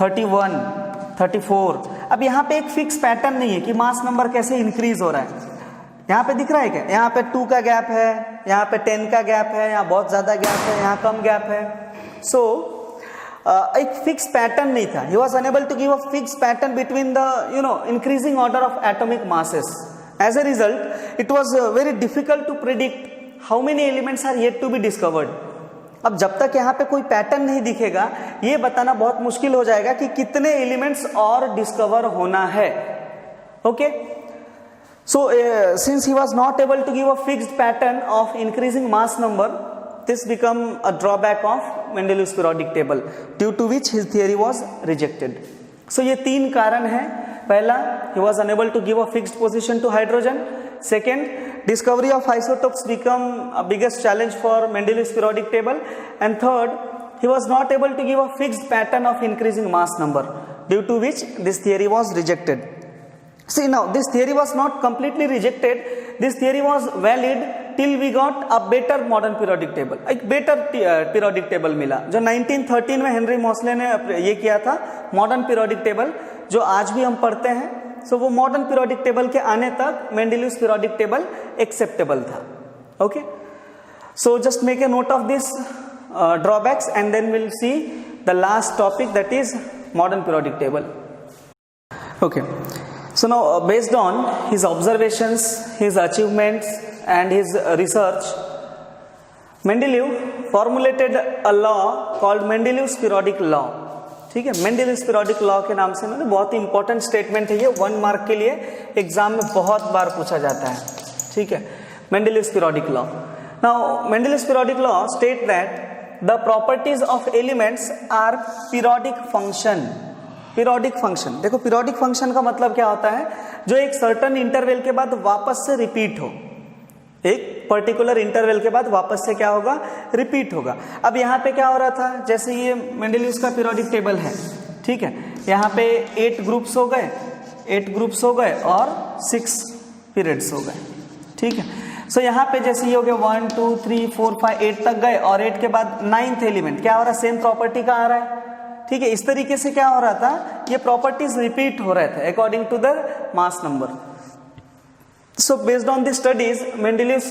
31, 34। अब यहाँ पे एक फिक्स पैटर्न नहीं है कि मास नंबर कैसे इंक्रीज हो रहा है। यहाँ पे दिख रहा है क्या? यहाँ पे 2 का गैप है, यहाँ पे 10 का गैप है, यहाँ बहुत ज्यादा गैप है, यहाँ कम गैप है। सो एक फिक्स पैटर्न नहीं था। He was unable to give a fixed pattern between the increasing order of atomic masses. As a result, it was very difficult to predict how many elements are yet to be discovered. अब जब तक यहाँ पे कोई pattern नहीं दिखेगा, ये बताना बहुत मुश्किल हो जाएगा कि कितने एलिमेंट्स और डिस्कवर होना है। Okay, so since he was not able to give a fixed pattern of increasing mass number, this become a drawback of Mendeleev's periodic table, due to which his theory was rejected. So ये 3 कारण हैं। पहला, he was unable to give a fixed position to hydrogen. Second, discovery of isotopes become a biggest challenge for Mendeleev's periodic table. And third, he was not able to give a fixed pattern of increasing mass number, due to which this theory was rejected. See, now this theory was not completely rejected. This theory was valid till we got a better modern periodic table. एक better periodic table मिला, जो 1913 में Henry Mauchly ने ये किया था, modern periodic table, जो आज भी हम पढ़ते हैं। सो वो मॉडर्न पीरियोडिक टेबल के आने तक मेंडेलीव्स पीरियोडिक टेबल एक्सेप्टेबल था। Okay, so just make a note of this drawbacks and then will see the last topic, that is modern periodic table. Okay, so now based on his observations, his achievements and his research, Mendeleev formulated a law called Mendeleev's periodic law. ठीक है, Mendeleev's periodic law के नाम से इन्होंने, बहुत ही important statement है ये, 1 mark के लिए एग्जाम में बहुत बार पूछा जाता है। ठीक है, Mendeleev's periodic law. Now Mendeleev's periodic law state that the properties of elements are periodic function. Periodic function, देखो पीरियोडिक फंक्शन का मतलब क्या होता है? जो एक सर्टेन इंटरवल के बाद वापस से रिपीट हो, एक पर्टिकुलर इंटरवल के बाद वापस से क्या होगा? रिपीट होगा। अब यहाँ पे क्या हो रहा था? जैसे ये मेंडेलीव्स का पीरियोडिक टेबल है, ठीक है, यहाँ पे 8 ग्रुप्स हो गए और 6 पीरियड्स हो गए। ठीक है, सो यहाँ पे जैसे ये हो गया 1 2 3 4 5 8 तक गए, और 8 के बाद 9th एलिमेंट क्या हो रहा है? सेम प्रॉपर्टी का आ रहा है। ठीक है, इस तरीके से क्या हो रहा था? ये प्रॉपर्टीज रिपीट हो रहे थे according to the mass number. So based on this studies, Mendeleev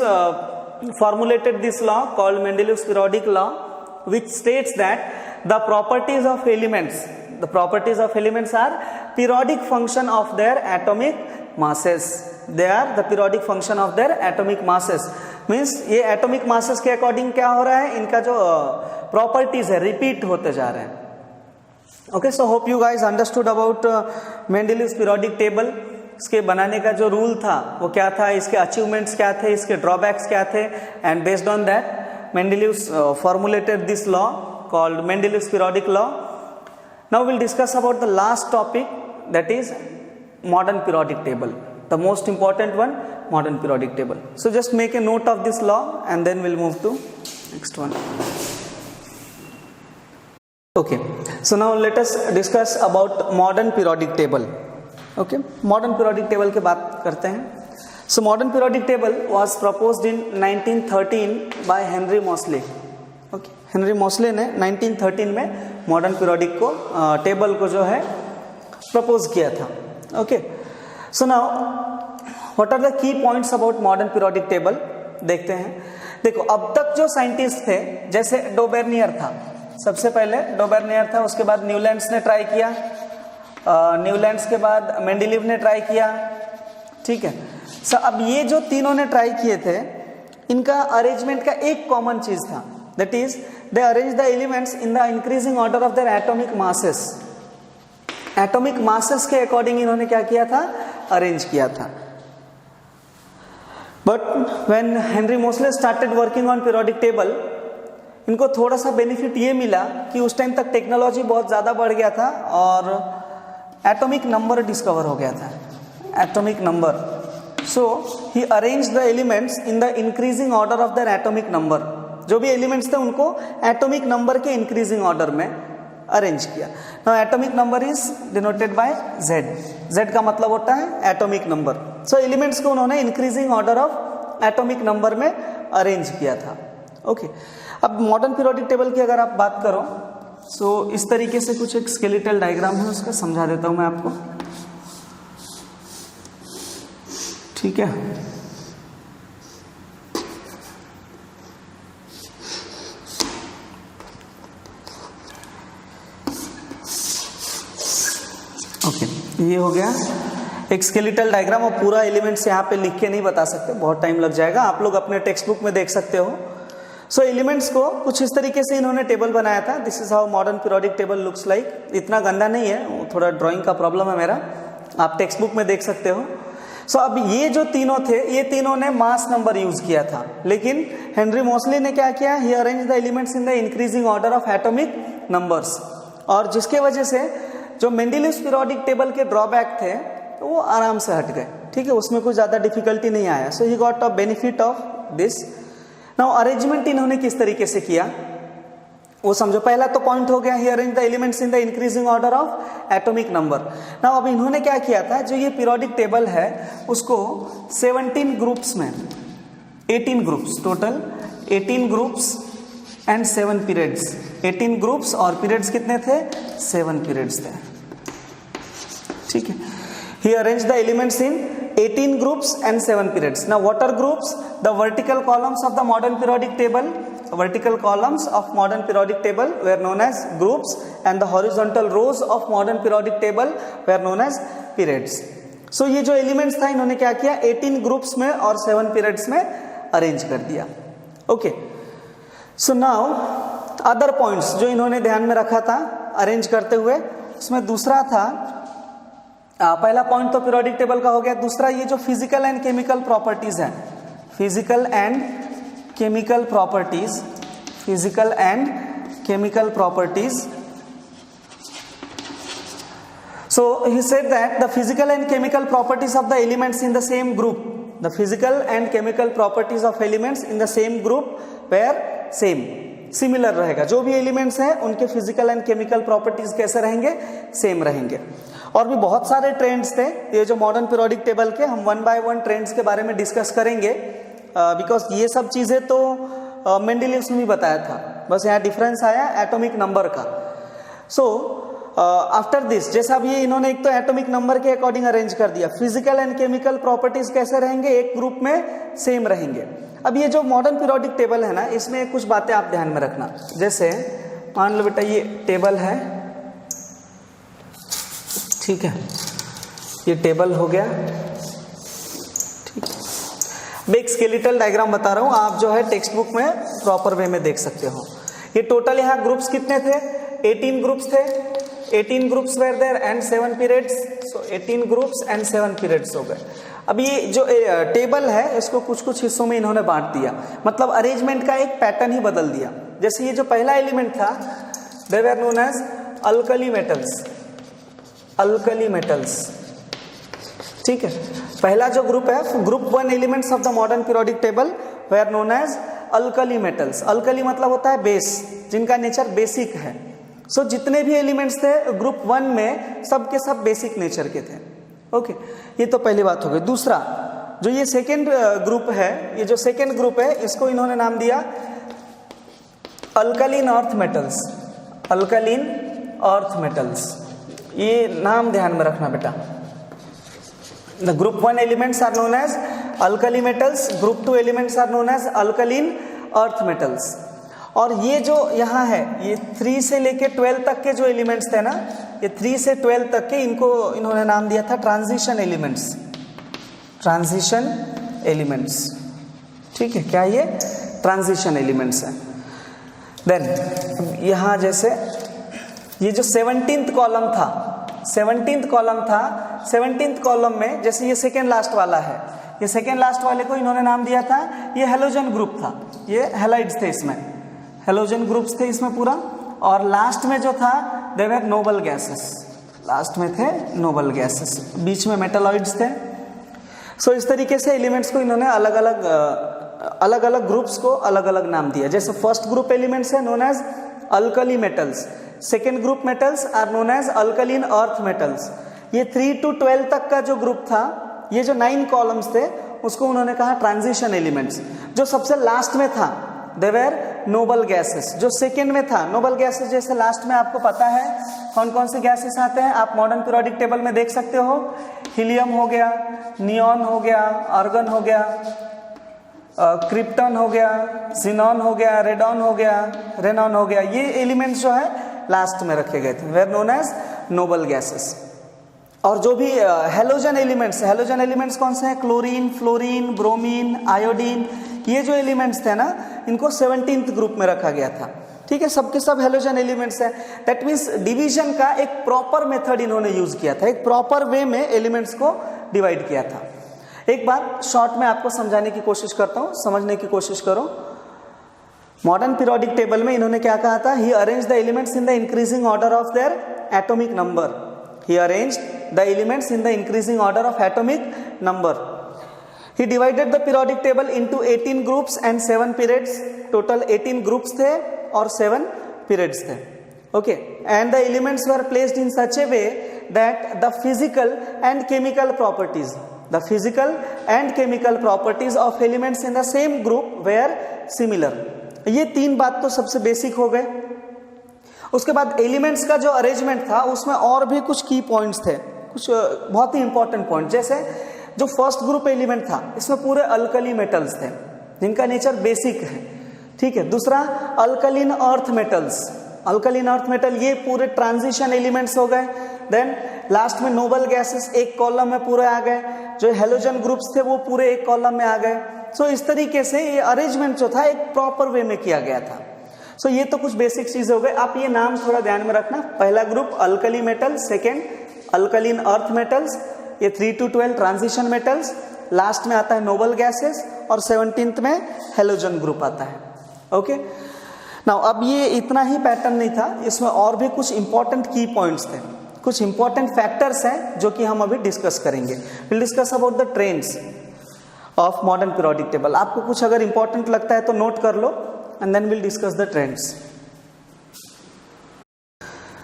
formulated this law called Mendeleev's periodic law, which states that the properties of elements are periodic function of their atomic masses. They are the periodic function of their atomic masses. Means ये atomic masses के according क्या हो रहा है? इनका जो properties है repeat होते जा रहे हैं। Okay, so hope you guys understood about Mendeleev's periodic table. इसके बनाने का जो रूल था वो क्या था, इसके अचीवमेंट्स क्या थे, इसके ड्रॉबैक्स क्या थे, and based on that Mendeleev's formulated this law called Mendeleev's periodic law. Now we'll discuss about the last topic, that is modern periodic table, the most important one, modern periodic table. So just make a note of this law and then we'll move to next one. Okay, so now let us discuss about modern periodic table. Okay, modern periodic table के बात करते हैं. So modern periodic table was proposed in 1913 by Henry Moseley. Okay, Henry Moseley ने 1913 में modern periodic को table को जो है प्रपोज किया था. Okay, so now what are the key points about modern periodic table? देखते हैं. देखो, अब तक जो साइंटिस्ट थे, जैसे डोबेर्नियर था, सबसे पहले डोबेर्नियर था, उसके बाद न्यूलैंड्स ने ट्राई किया, न्यूलैंड्स के बाद मेंडेलीव ने ट्राई किया. ठीक है. सो अब ये जो तीनों ने ट्राई किए थे, इनका अरेंजमेंट का एक कॉमन चीज था, that is they arrange the elements in the increasing order of their atomic masses. Atomic masses के अकॉर्डिंग इन्होंने क्या किया था, अरेंज किया था. But when Henry Mosle started working on periodic table, इनको थोड़ा सा बेनिफिट ये मिला कि उस टाइम तक टेक्नोलॉजी बहुत ज़्यादा बढ़ गया था और एटॉमिक नंबर डिस्कवर हो गया था, atomic number. So he arrange the elements in the increasing order of their atomic number. जो भी एलिमेंट्स थे उनको एटॉमिक नंबर के इंक्रीजिंग ऑर्डर में अरेंज किया. Now atomic number is denoted by Z. Z का मतलब होता है एटॉमिक नंबर. सो एलिमेंट्स को उन्होंने increasing order of atomic number में अरेंज किया था. ओके, अब मॉडर्न पीरियोडिक टेबल की अगर आप बात करो, सो इस तरीके से कुछ एक स्केलेटल डायग्राम है, उसका समझा देता हूं मैं आपको. ठीक है. ओके, ये हो गया एक स्केलेटल डायग्राम. और पूरा एलिमेंट्स यहाँ पे लिख के नहीं बता सकते, बहुत टाइम लग जाएगा. आप लोग अपने टेक्स्ट बुक में देख सकते हो. सो एलिमेंट्स को कुछ इस तरीके से इन्होंने टेबल बनाया था. This is how modern periodic table looks like. इतना गंदा नहीं है, थोड़ा ड्राइंग का प्रॉब्लम है मेरा, आप टेक्स्ट बुक में देख सकते हो. सो अब ये जो तीनों थे, ये तीनों ने मास नंबर यूज किया था, लेकिन हेनरी मोसले ने क्या किया, he arrange the elements in the increasing order of atomic numbers. और जिसके वजह से जो मेंडेलीव्स पीरियोडिक टेबल के ड्रॉबैक थे, तो वो आराम से हट गए. ठीक है, उसमें कुछ ज्यादा डिफिकल्टी नहीं आया. So he got a benefit of this. Now arrangement इन्होंने किस तरीके से किया वो समझो. पहला तो पॉइंट हो गया, he arrange the elements in the increasing order of atomic number. Now अब इन्होंने क्या किया था, जो ये पीरियोडिक टेबल है उसको 17 ग्रुप्स में, 18 groups, total 18 groups and 7 periods. 18 groups और पीरियड्स कितने थे, 7 पीरियड्स थे. ठीक है. He arranged the elements in 18 groups and 7 periods. Now what are groups? The vertical columns of the modern periodic table, vertical columns of modern periodic table were known as groups, and the horizontal rows of modern periodic table were known as periods. So ये जो elements था, इन्होंने क्या किया, 18 groups में और 7 periods में arrange कर दिया. Okay. So now other points जो इन्होंने ध्यान में रखा था अरेंज करते हुए, उसमें दूसरा था, पहला पॉइंट तो पीरियोडिक टेबल का हो गया. दूसरा ये जो फिजिकल एंड केमिकल प्रॉपर्टीज है, physical and chemical properties, physical and chemical properties. So he said that the physical and chemical properties of the elements in the same group, the physical and chemical properties of elements in the same group were same, similar रहेगा. जो भी elements हैं उनके physical and chemical properties कैसे रहेंगे, same रहेंगे. और भी बहुत सारे ट्रेंड्स थे ये जो मॉडर्न पीरियोडिक टेबल के, हम 1 बाय 1 ट्रेंड्स के बारे में डिस्कस करेंगे, बिकॉज ये सब चीजें तो मेंडेलीव्स ने भी बताया था, बस यहाँ डिफरेंस आया एटॉमिक नंबर का. सो आफ्टर दिस, जैसा अब ये इन्होंने एक तो एटॉमिक नंबर के अकॉर्डिंग अरेंज कर दिया, फिजिकल एंड केमिकल प्रॉपर्टीज कैसे रहेंगे, एक ग्रुप में सेम रहेंगे. अब ये जो मॉडर्न पीरियोडिक टेबल है ना, इसमें कुछ बातें आप ध्यान में रखना. जैसे मान लो बेटा ये टेबल है, ठीक है, ये टेबल हो गया. ठीक है, मैं एक स्केलेटल डायग्राम बता रहा हूं, आप जो है टेक्स्ट बुक में प्रॉपर वे में देख सकते हो. ये टोटल यहाँ ग्रुप्स कितने थे, 18 ग्रुप्स थे. 18 groups were there and 7 periods. So 18 groups and 7 periods हो गए. अब ये जो टेबल है इसको कुछ कुछ हिस्सों में इन्होंने बांट दिया, मतलब अरेंजमेंट का एक पैटर्न ही बदल दिया. जैसे ये जो पहला एलिमेंट था, they were known as alkali metals, alkali metals. ठीक है, पहला जो ग्रुप है, group 1 elements of the modern periodic table were known as alkali metals. Alkali मतलब होता है बेस, जिनका नेचर बेसिक है। सो जितने भी एलिमेंट्स थे ग्रुप 1 में, सब के सब बेसिक नेचर के थे। ओके, ये तो पहली बात हो गई। दूसरा, जो ये सेकेंड ग्रुप है, ये जो सेकेंड ग्रुप है, इसको इन्होंने नाम दिया alkaline earth metals. Alkaline earth metals, ये नाम ध्यान में रखना बेटा। The group 1 elements are known as alkali metals, group 2 elements are known as alkaline earth metals. और ये जो यहाँ है, ये 3 से लेके 12 तक के जो एलिमेंट्स थे ना, ये 3 से 12 तक के, इनको इन्होंने नाम दिया था ट्रांजिशन एलिमेंट्स। ट्रांजिशन एलिमेंट्स, ठीक है, क्या ये ट्रांजिशन एलिमेंट्स है। देन यहाँ जैसे ये जो 17th कॉलम था, 17th कॉलम था, 17th कॉलम में जैसे ये सेकेंड लास्ट वाला है, ये सेकेंड लास्ट वाले को इन्होंने नाम दिया था, ये हेलोजन ग्रुप था, ये हैलाइड्स थे, इसमें हेलोजन ग्रुप्स थे इसमें पूरा। और लास्ट में जो था, they were noble gases, last में थे नोबल गैसेस, बीच में मेटालॉइड्स थे। सो इस तरीके से एलिमेंट्स को इन्होंने अलग अलग ग्रुप्स को अलग अलग नाम दिया। जैसे फर्स्ट ग्रुप एलिमेंट्स है known as alkali metals, second group metals are known as alkaline earth metals. ये 3 to 12 तक का जो ग्रुप था, ये जो 9 कॉलम्स थे, उसको उन्होंने कहा ट्रांजिशन एलिमेंट्स। जो सबसे लास्ट में था, दे वेर नोबल गैसेस। जो सेकेंड में था, नोबल गैसेस जैसे लास्ट में आपको पता है कौन कौन से गैसेस आते हैं, आप मॉडर्न पीरियोडिक टेबल में देख सकते हो। हीलियम हो गया, नियॉन हो गया, आर्गन हो गया, क्रिप्टन हो गया, जिनॉन हो गया, रेडॉन हो गया, रेनॉन हो गया। ये एलिमेंट्स जो है लास्ट में रखे गए थे, were known as noble gases. और जो भी हेलोजन एलिमेंट्स कौन से हैं, क्लोरीन, फ्लोरीन, ब्रोमीन, आयोडीन, ये जो एलिमेंट्स थे ना, इनको 17th ग्रुप में रखा गया था। ठीक है, सबके सब हेलोजन एलिमेंट्स हैं। दैट मीन्स डिवीजन का एक प्रॉपर मेथड इन्होंने यूज किया था, एक प्रॉपर वे में एलिमेंट्स को डिवाइड किया था। एक बात शॉर्ट में आपको समझाने की कोशिश करता हूं, समझने की कोशिश करो। मॉडर्न पीरियोडिक टेबल में इन्होंने क्या कहा था, he arrange the elements in the increasing order of their atomic number. He arrange the elements in the increasing order of atomic number. He divided the periodic table into 18 groups and 7 periods. Total 18 groups थे और 7 periods थे. Okay, and the elements were placed in such a way that the physical and chemical properties of elements in the same group were similar. ये 3 बात तो सबसे basic हो गए। उसके बाद एलिमेंट्स का जो अरेंजमेंट था, उसमें और भी कुछ की पॉइंट्स थे, कुछ बहुत ही इंपॉर्टेंट पॉइंट। जैसे जो फर्स्ट ग्रुप एलिमेंट था, इसमें पूरे अल्कली मेटल्स थे जिनका नेचर बेसिक है। ठीक है, दूसरा alkaline earth metals, alkaline earth metal, ये पूरे ट्रांजिशन एलिमेंट्स हो गए। देन लास्ट में नोबल गैसेस एक कॉलम में पूरे आ गए, जो हेलोजन ग्रुप्स थे वो पूरे एक कॉलम में आ गए। सो इस तरीके से ये अरेंजमेंट जो था एक प्रॉपर वे में किया गया था। सो ये तो कुछ बेसिक चीज हो गए। आप ये नाम थोड़ा ध्यान में रखना। पहला group alkali metal, second alkaline earth metals, ये 3 to 12 ट्रांजिशन मेटल्स, लास्ट में आता है नोबल गैसेस, और 17th में हेलोजन ग्रुप आता है। ओके, नाउ अब ये इतना ही पैटर्न नहीं था, इसमें और भी कुछ इंपॉर्टेंट की पॉइंट्स थे, कुछ इंपॉर्टेंट फैक्टर्स हैं जो कि हम अभी डिस्कस करेंगे। Will discuss about the trends of modern periodic table. आपको कुछ अगर इंपॉर्टेंट लगता है तो नोट कर लो, and then will discuss the trends.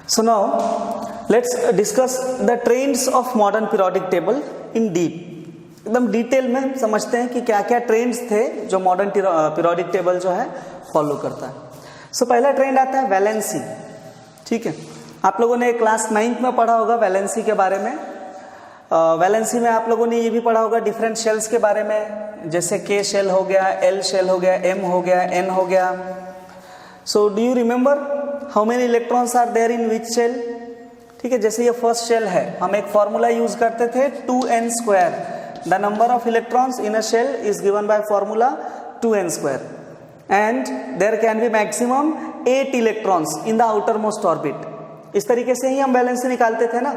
So now let's discuss the trends of modern periodic table in deep. एकदम डिटेल में समझते हैं कि क्या क्या ट्रेंड्स थे जो मॉडर्न पीरियोडिक टेबल जो है फॉलो करता है। सो पहला ट्रेंड आता है वैलेंसी। ठीक है, आप लोगों ने क्लास 9th में पढ़ा होगा वैलेंसी के बारे में। वैलेंसी में आप लोगों ने ये भी पढ़ा होगा डिफरेंट शेल्स के बारे में, जैसे के शेल हो गया, एल शेल हो गया, एम हो गया, एन हो गया। So do you remember how many electrons are there in which shell? ठीक है, जैसे ये फर्स्ट शेल है, हम एक फॉर्मूला यूज करते थे 2n²। The number of electrons in a shell is given by formula 2n² and there can be maximum 8 electrons in the outer most orbit. इस तरीके से ही हम वैलेंसी निकालते थे ना।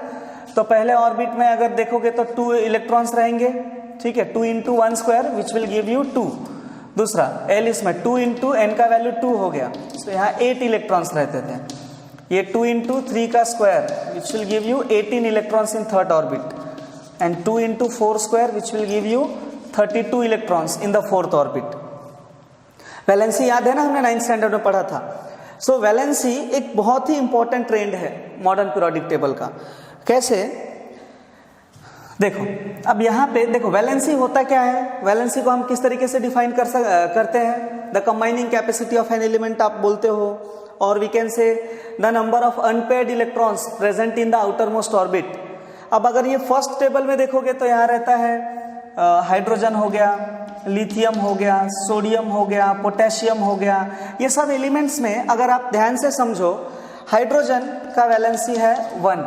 तो पहले ऑर्बिट में अगर देखोगे तो 2 इलेक्ट्रॉन्स रहेंगे। ठीक है, 2 × 1² विच विल गिव यू 2। दूसरा एल, इसमें 2 × n का वैल्यू 2 हो गया, तो यहाँ 8 इलेक्ट्रॉन्स रहते थे। ये 2 × 3 का square which will give you 18 electrons in third orbit. and 2 into 4 square which will give you 32 electrons in the fourth orbit. Valency याद है ना, हमने 9th स्टैंडर्ड में पढ़ा था. सो वैलेंसी एक बहुत ही इंपॉर्टेंट ट्रेंड है मॉडर्न पीरियोडिक टेबल का. कैसे? देखो, अब यहाँ पे देखो वैलेंसी होता क्या है. वैलेंसी को हम किस तरीके से डिफाइन करते हैं? The combining capacity of an element आप बोलते हो, और we can say the number of unpaired electrons present in the outer most orbit. अब अगर ये फर्स्ट टेबल में देखोगे तो यहाँ रहता है हाइड्रोजन हो गया, लिथियम हो गया, सोडियम हो गया, पोटेशियम हो गया. ये सब एलिमेंट्स में अगर आप ध्यान से समझो, हाइड्रोजन का वैलेंसी है 1,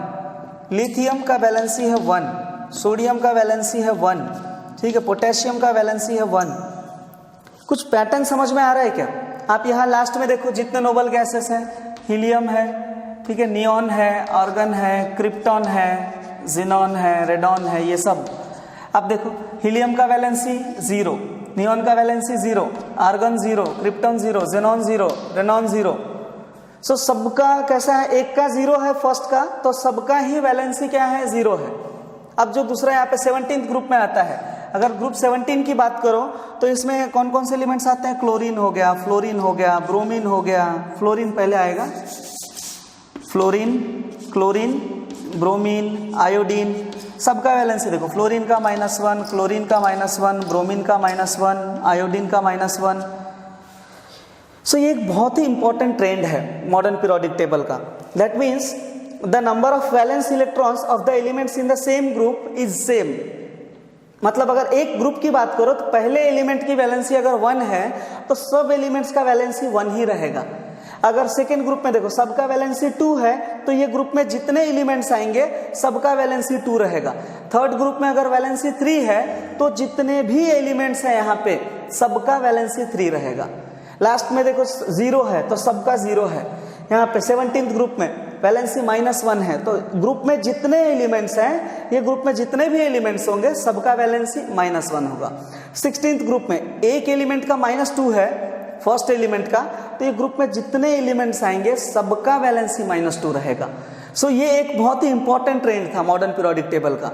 लिथियम का वैलेंसी है 1, सोडियम का वैलेंसी है 1, ठीक है, पोटेशियम का वैलेंसी है 1. कुछ पैटर्न समझ में आ रहा है क्या? आप यहाँ लास्ट में देखो जितने नोबल गैसेस हैं, हीलियम है, ठीक है, नियॉन है, आर्गन है, क्रिप्टॉन है, जिनॉन है, रेडॉन है, ये सब. अब देखो हीलियम का वैलेंसी 0, नियॉन का valency 0, argon 0, krypton 0, xenon 0, Renan 0. सो सबका कैसा है? एक का 0 है फर्स्ट का, तो सबका ही वैलेंसी क्या है? 0 है. अब जो दूसरा यहाँ पे 17th ग्रुप में आता है, अगर ग्रुप 17 की बात करो तो इसमें कौन कौन से एलिमेंट्स आते हैं? क्लोरीन हो गया, फ्लोरीन हो गया, ब्रोमीन हो गया. फ्लोरीन पहले आएगा, फ्लोरीन, क्लोरीन, ब्रोमीन, आयोडीन, सबका वैलेंसी देखो. फ्लोरीन का -1, क्लोरीन का -1, ब्रोमीन का -1, आयोडीन का -1. सो ये एक बहुत ही इंपॉर्टेंट ट्रेंड है मॉडर्न पीरियोडिक टेबल का. That means the number of valence electrons of the elements in the same group is same. मतलब अगर एक ग्रुप की बात करो तो पहले एलिमेंट की वैलेंसी अगर 1 है तो सब एलिमेंट्स का वैलेंसी 1 ही रहेगा. अगर सेकेंड ग्रुप में देखो सबका वैलेंसी 2 है तो ये ग्रुप में जितने एलिमेंट्स आएंगे सबका वैलेंसी 2 रहेगा. थर्ड ग्रुप में अगर वैलेंसी 3 है तो जितने भी एलिमेंट्स हैं यहाँ पे सबका वैलेंसी 3 रहेगा. लास्ट में देखो 0 है तो सबका 0 है. यहाँ पे 17th ग्रुप में वैलेंसी -1 है, तो ग्रुप में जितने एलिमेंट्स हैं, ये ग्रुप में जितने भी एलिमेंट्स होंगे सबका वैलेंसी -1 होगा. 16th ग्रुप में एक एलिमेंट का -2 है फर्स्ट एलिमेंट का, तो ये ग्रुप में जितने एलिमेंट्स आएंगे सबका वैलेंसी -2 रहेगा. सो ये एक बहुत ही इंपॉर्टेंट ट्रेंड था मॉडर्न पीरियोडिक टेबल का,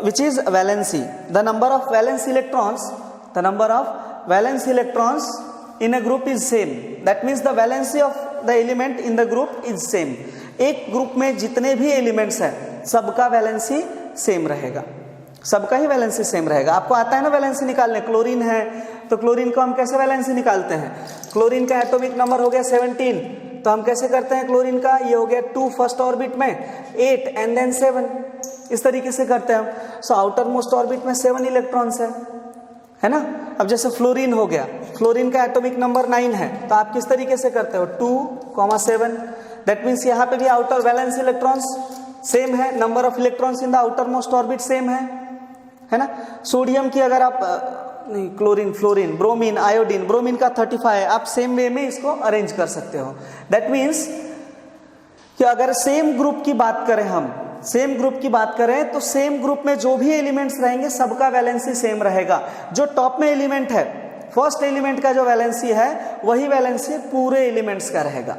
which is valency. The number of valence electrons, the number of valence electrons in a group is same. That means the valency of the element in the group is same. एक group में जितने भी elements हैं सबका valency same रहेगा, सबका ही valency same रहेगा. आपको आता है ना वैलेंसी निकालने? क्लोरीन है तो क्लोरीन को हम कैसे वैलेंसी निकालते हैं? क्लोरीन का एटॉमिक नंबर हो गया 17, तो हम कैसे करते हैं क्लोरीन का? ये हो गया 2 फर्स्ट ऑर्बिट में, 8 एंड देन 7, इस तरीके से करते हैं हम. सो आउटर मोस्ट ऑर्बिट में 7 इलेक्ट्रॉन्स है ना. अब जैसे फ्लोरीन हो गया, फ्लोरीन का एटॉमिक नंबर 9 है, तो आप किस तरीके से करते हो? 2,7. दैट मीन्स यहाँ पे भी आउटर वैलेंस इलेक्ट्रॉन्स सेम है, number of electrons in the outer most orbit same है ना. सोडियम की अगर आप नहीं, chlorine, fluorine, bromine, iodine, bromine का 35 है, आप सेम वे में इसको अरेंज कर सकते हो. दैट मीन्स कि अगर सेम ग्रुप की बात करें, हम सेम ग्रुप की बात करें तो सेम ग्रुप में जो भी एलिमेंट्स रहेंगे सबका वैलेंसी सेम रहेगा. जो टॉप में एलिमेंट है, फर्स्ट एलिमेंट का जो वैलेंसी है वही वैलेंसी पूरे एलिमेंट्स का रहेगा.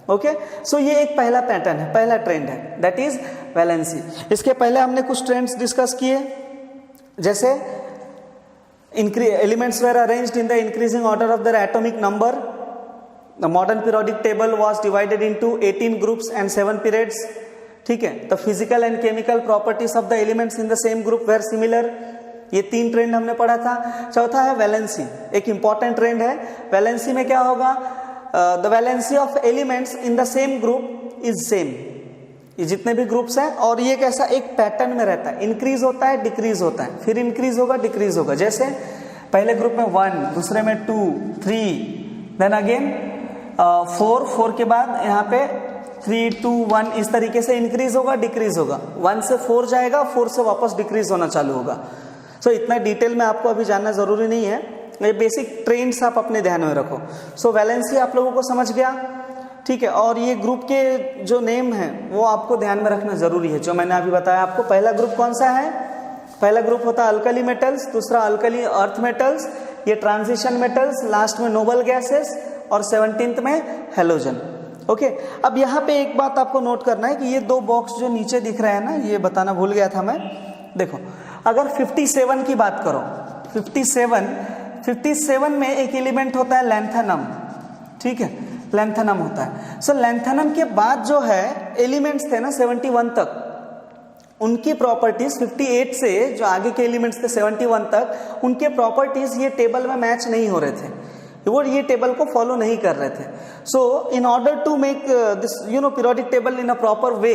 ओके, सो ये एक पहला पैटर्न है, पहला ट्रेंड है, दैट इज वैलेंसी. इसके पहले हमने कुछ ट्रेंड्स डिस्कस किए, जैसे elements were arranged in the increasing order of their atomic number. The modern periodic table was divided into 18 groups and 7 periods. ठीक है, तो physical and chemical properties of the elements in the same group were similar. ये 3 trend हमने पढ़ा था. चौथा है valency, एक इंपॉर्टेंट ट्रेंड है. वैलेंसी में क्या होगा? The valency of elements in the same group is same. ये जितने भी ग्रुप्स हैं, और ये कैसा एक पैटर्न में रहता है, इंक्रीज होता है, डिक्रीज होता है, फिर इंक्रीज होगा, डिक्रीज होगा. जैसे पहले ग्रुप में 1, दूसरे में 2, 3, देन अगेन 4 के बाद यहाँ पे 3, 2, 1, इस तरीके से इंक्रीज होगा, डिक्रीज होगा. 1 से 4 जाएगा, 4 से वापस डिक्रीज होना चालू होगा. सो इतना डिटेल में आपको अभी जानना जरूरी नहीं है, ये बेसिक ट्रेंड्स आप अपने ध्यान में रखो. सो वैलेंसी आप लोगों को समझ गया, ठीक है. और ये ग्रुप के जो नेम हैं वो आपको ध्यान में रखना जरूरी है, जो मैंने अभी बताया आपको. पहला ग्रुप कौन सा है? पहला ग्रुप होता है अल्कली मेटल्स, दूसरा अल्कली अर्थ मेटल्स, ये ट्रांजिशन मेटल्स, लास्ट में नोबल गैसेस, और 17th में हेलोजन. ओके, अब यहाँ पे एक बात आपको नोट करना है कि ये 2 बॉक्स जो नीचे दिख रहे हैं ना, ये बताना भूल गया था मैं, देखो अगर 57 की बात करो, 57 में एक एलिमेंट होता है लैंथेनम, ठीक है, लैंथेनम होता है। सो लैंथेनम के बाद जो है एलिमेंट्स थे ना 71 तक, उनकी प्रॉपर्टीज 58 से जो आगे के एलिमेंट्स थे 71 तक, उनके प्रॉपर्टीज ये टेबल में मैच नहीं हो रहे थे, वो ये टेबल को फॉलो नहीं कर रहे थे। So in order to make this periodic table in a proper way,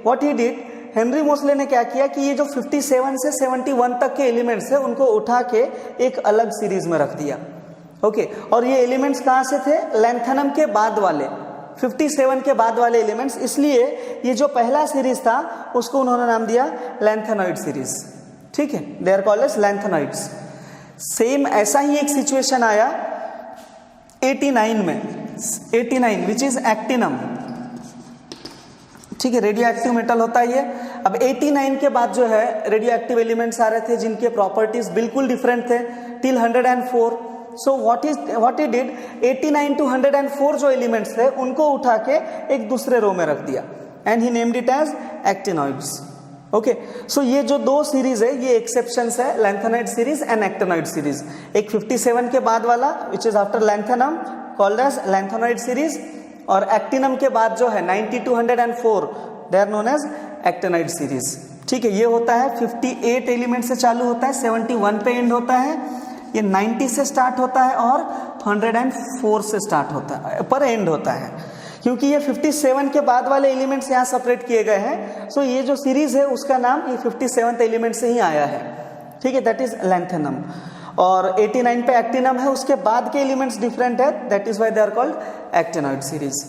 what he did, Henry Moseley ने क्या किया कि ये जो 57 से 71 तक के एलिमेंट्स है उनको उठा के एक अलग सीरीज में रख दिया। ओके, और ये एलिमेंट्स कहाँ से थे, लैंथेनम के बाद वाले, 57 के बाद वाले एलिमेंट्स, इसलिए ये जो पहला सीरीज था उसको उन्होंने नाम दिया लैंथेनॉइड सीरीज, ठीक है, they are called as lanthanoids. Same ऐसा ही एक सिचुएशन आया 89 में, 89 विच इज एक्टिनम, ठीक है, रेडियो एक्टिव मेटल होता है ये। अब 89 के बाद जो है रेडियो एक्टिव एलिमेंट्स आ रहे थे जिनके प्रॉपर्टीज बिल्कुल डिफरेंट थे till 104। So what he did, 89 to 104 जो एलिमेंट्स थे उनको उठा के एक दूसरे रो में रख दिया and he named it as actinoids. Okay, so ये जो दो सीरीज है ये एक्सेप्शंस है, lanthanoid series and actinoid series. एक 57 के बाद वाला which is after lanthanum called as lanthanoid series, और एक्टिनम के बाद जो है 90 to 104 they are known as actinoid series, ठीक है। ये होता है 58 एलिमेंट से चालू होता है, 71 पे एंड होता है, ये 90 से स्टार्ट होता है और 104 से स्टार्ट होता है पर एंड होता है। क्योंकि ये 57 के बाद वाले एलिमेंट्स यहाँ सेपरेट किए गए हैं, सो ये जो सीरीज है उसका नाम ये 57th एलिमेंट से ही आया है, ठीक है, दैट इज लैंथेनम। और 89 पे एक्टिनम है, उसके बाद के एलिमेंट्स डिफरेंट है, that is why they are called actinoid series.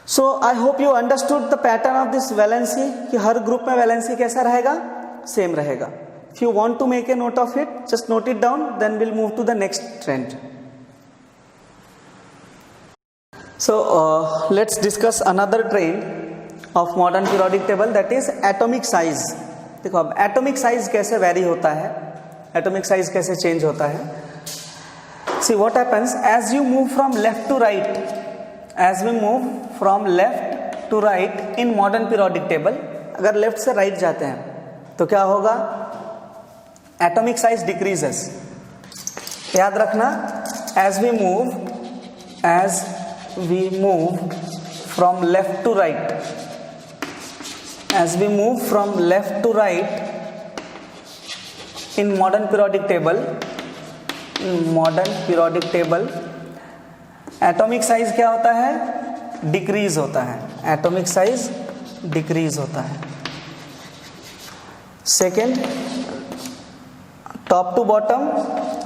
So I hope you understood the pattern of this valency, कि हर ग्रुप में वैलेंसी कैसा रहेगा, सेम रहेगा। If you want to make a note of it, just note it down, then we'll move to the next trend. So let's discuss another trend of modern periodic table, that is atomic size. देखो अब atomic size कैसे vary होता है, atomic size कैसे change होता है। See what happens as you move from left to right, as we move from left to right in modern periodic table, अगर left से right जाते हैं तो क्या होगा, एटॉमिक साइज डिक्रीजेस। याद रखना, as we move from left to right, as we move from left to right in modern periodic table, atomic size क्या होता है, डिक्रीज होता है, एटॉमिक साइज डिक्रीज होता है। सेकेंड, टॉप टू बॉटम,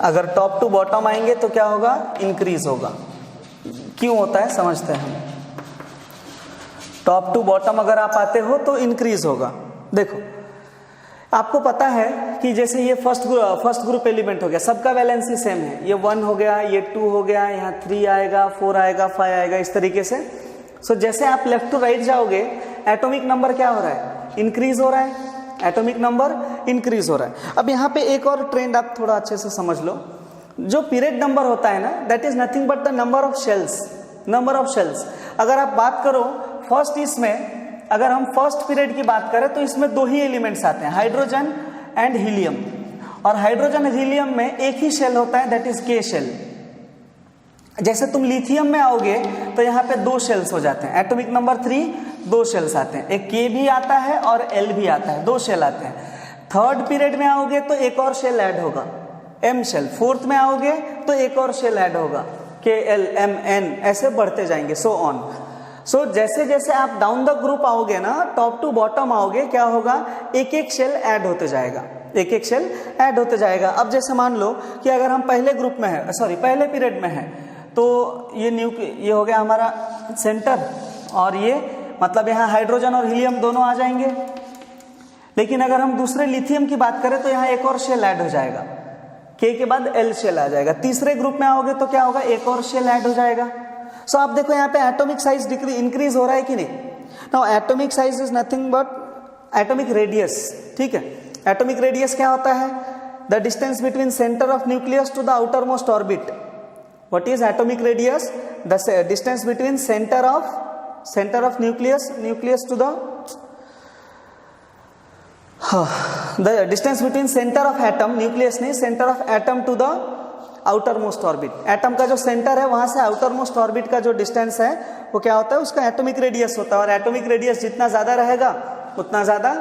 अगर टॉप टू बॉटम आएंगे तो क्या होगा, इंक्रीज होगा। क्यों होता है समझते हैं हम। टॉप टू बॉटम अगर आप आते हो तो इंक्रीज होगा। देखो आपको पता है कि जैसे ये फर्स्ट ग्रुप एलिमेंट हो गया, सबका वैलेंसी सेम है, ये 1 हो गया, ये 2 हो गया, यहाँ 3 आएगा, 4 आएगा, 5 आएगा, इस तरीके से। सो जैसे आप लेफ्ट टू राइट जाओगे, एटॉमिक नंबर क्या हो रहा है, इंक्रीज हो रहा है, एटॉमिक नंबर इंक्रीज हो रहा है। अब यहाँ पे एक और ट्रेंड आप थोड़ा अच्छे से समझ लो, जो पीरियड नंबर होता है ना, that is nothing but the number of shells. अगर आप बात करो फर्स्ट, इसमें अगर हम फर्स्ट पीरियड की बात करें तो इसमें 2 ही एलिमेंट्स आते हैं, हाइड्रोजन एंड हीलियम, और हाइड्रोजन और हीलियम में एक ही शेल होता है, दैट इज के शेल। जैसे तुम लिथियम में आओगे तो यहाँ पे 2 शेल्स हो जाते हैं, एटॉमिक नंबर 3, 2 शेल्स आते हैं, एक के भी आता है और एल भी आता है, 2 शेल आते हैं। थर्ड पीरियड में आओगे तो एक और शेल ऐड होगा, एम शेल। फोर्थ में आओगे तो एक और शेल ऐड होगा, के एल एम एन, ऐसे बढ़ते जाएंगे, सो ऑन। सो जैसे जैसे आप डाउन द ग्रुप आओगे ना, टॉप टू बॉटम आओगे, क्या होगा, एक एक शेल ऐड होते जाएगा, एक एक शेल ऐड होते जाएगा। अब जैसे मान लो कि अगर हम पहले ग्रुप में है, पहले पीरियड में है, तो ये हो गया हमारा सेंटर, और ये मतलब यहाँ हाइड्रोजन और हीलियम दोनों आ जाएंगे। लेकिन अगर हम दूसरे लिथियम की बात करें तो यहाँ एक और शेल ऐड हो जाएगा, के के बाद एल शेल आ जाएगा। तीसरे ग्रुप में आओगे तो क्या होगा, एक और शेल ऐड हो जाएगा। सो आप देखो यहाँ पे एटॉमिक साइज इंक्रीज हो रहा है कि नहीं। Now atomic size is nothing but atomic radius, ठीक है। एटॉमिक रेडियस क्या होता है, the distance between centre of nucleus to the outer most orbit. What is atomic radius, the distance between centre of nucleus to the the distance between centre of atom, nucleus नहीं, centre of atom to the outer most orbit. Atom का जो centre है वहां से outer most orbit का जो distance है वो क्या होता है, उसका एटॉमिक रेडियस होता है, और एटॉमिक रेडियस जितना ज्यादा रहेगा उतना ज्यादा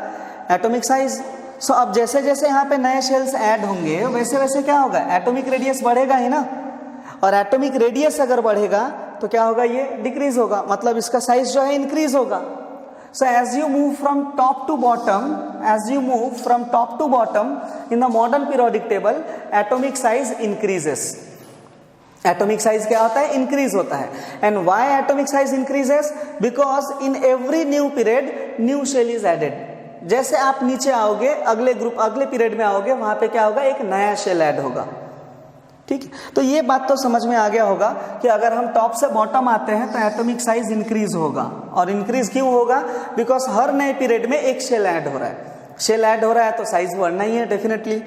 एटॉमिक साइज। सो अब जैसे जैसे यहाँ पे नए शेल्स ऐड होंगे वैसे वैसे क्या होगा, एटॉमिक रेडियस बढ़ेगा ही ना, और एटॉमिक रेडियस अगर बढ़ेगा तो क्या होगा, ये डिक्रीज होगा, मतलब इसका साइज जो है इंक्रीज होगा। So as you move from top to bottom, in the modern periodic table, atomic size increases. Atomic size क्या होता है, increase होता है। And why atomic size increases? Because in every new period, new shell is added. जैसे आप नीचे आओगे, अगले पीरियड में आओगे, वहां पे क्या होगा, एक नया शेल ऐड होगा। ठीक है, तो ये बात तो समझ में आ गया होगा कि अगर हम टॉप से बॉटम आते हैं तो एटॉमिक साइज इंक्रीज होगा। और इंक्रीज क्यों होगा, बिकॉज हर नए पीरियड में एक शेल ऐड हो रहा है। शेल ऐड हो रहा है तो साइज बढ़ना ही है डेफिनेटली।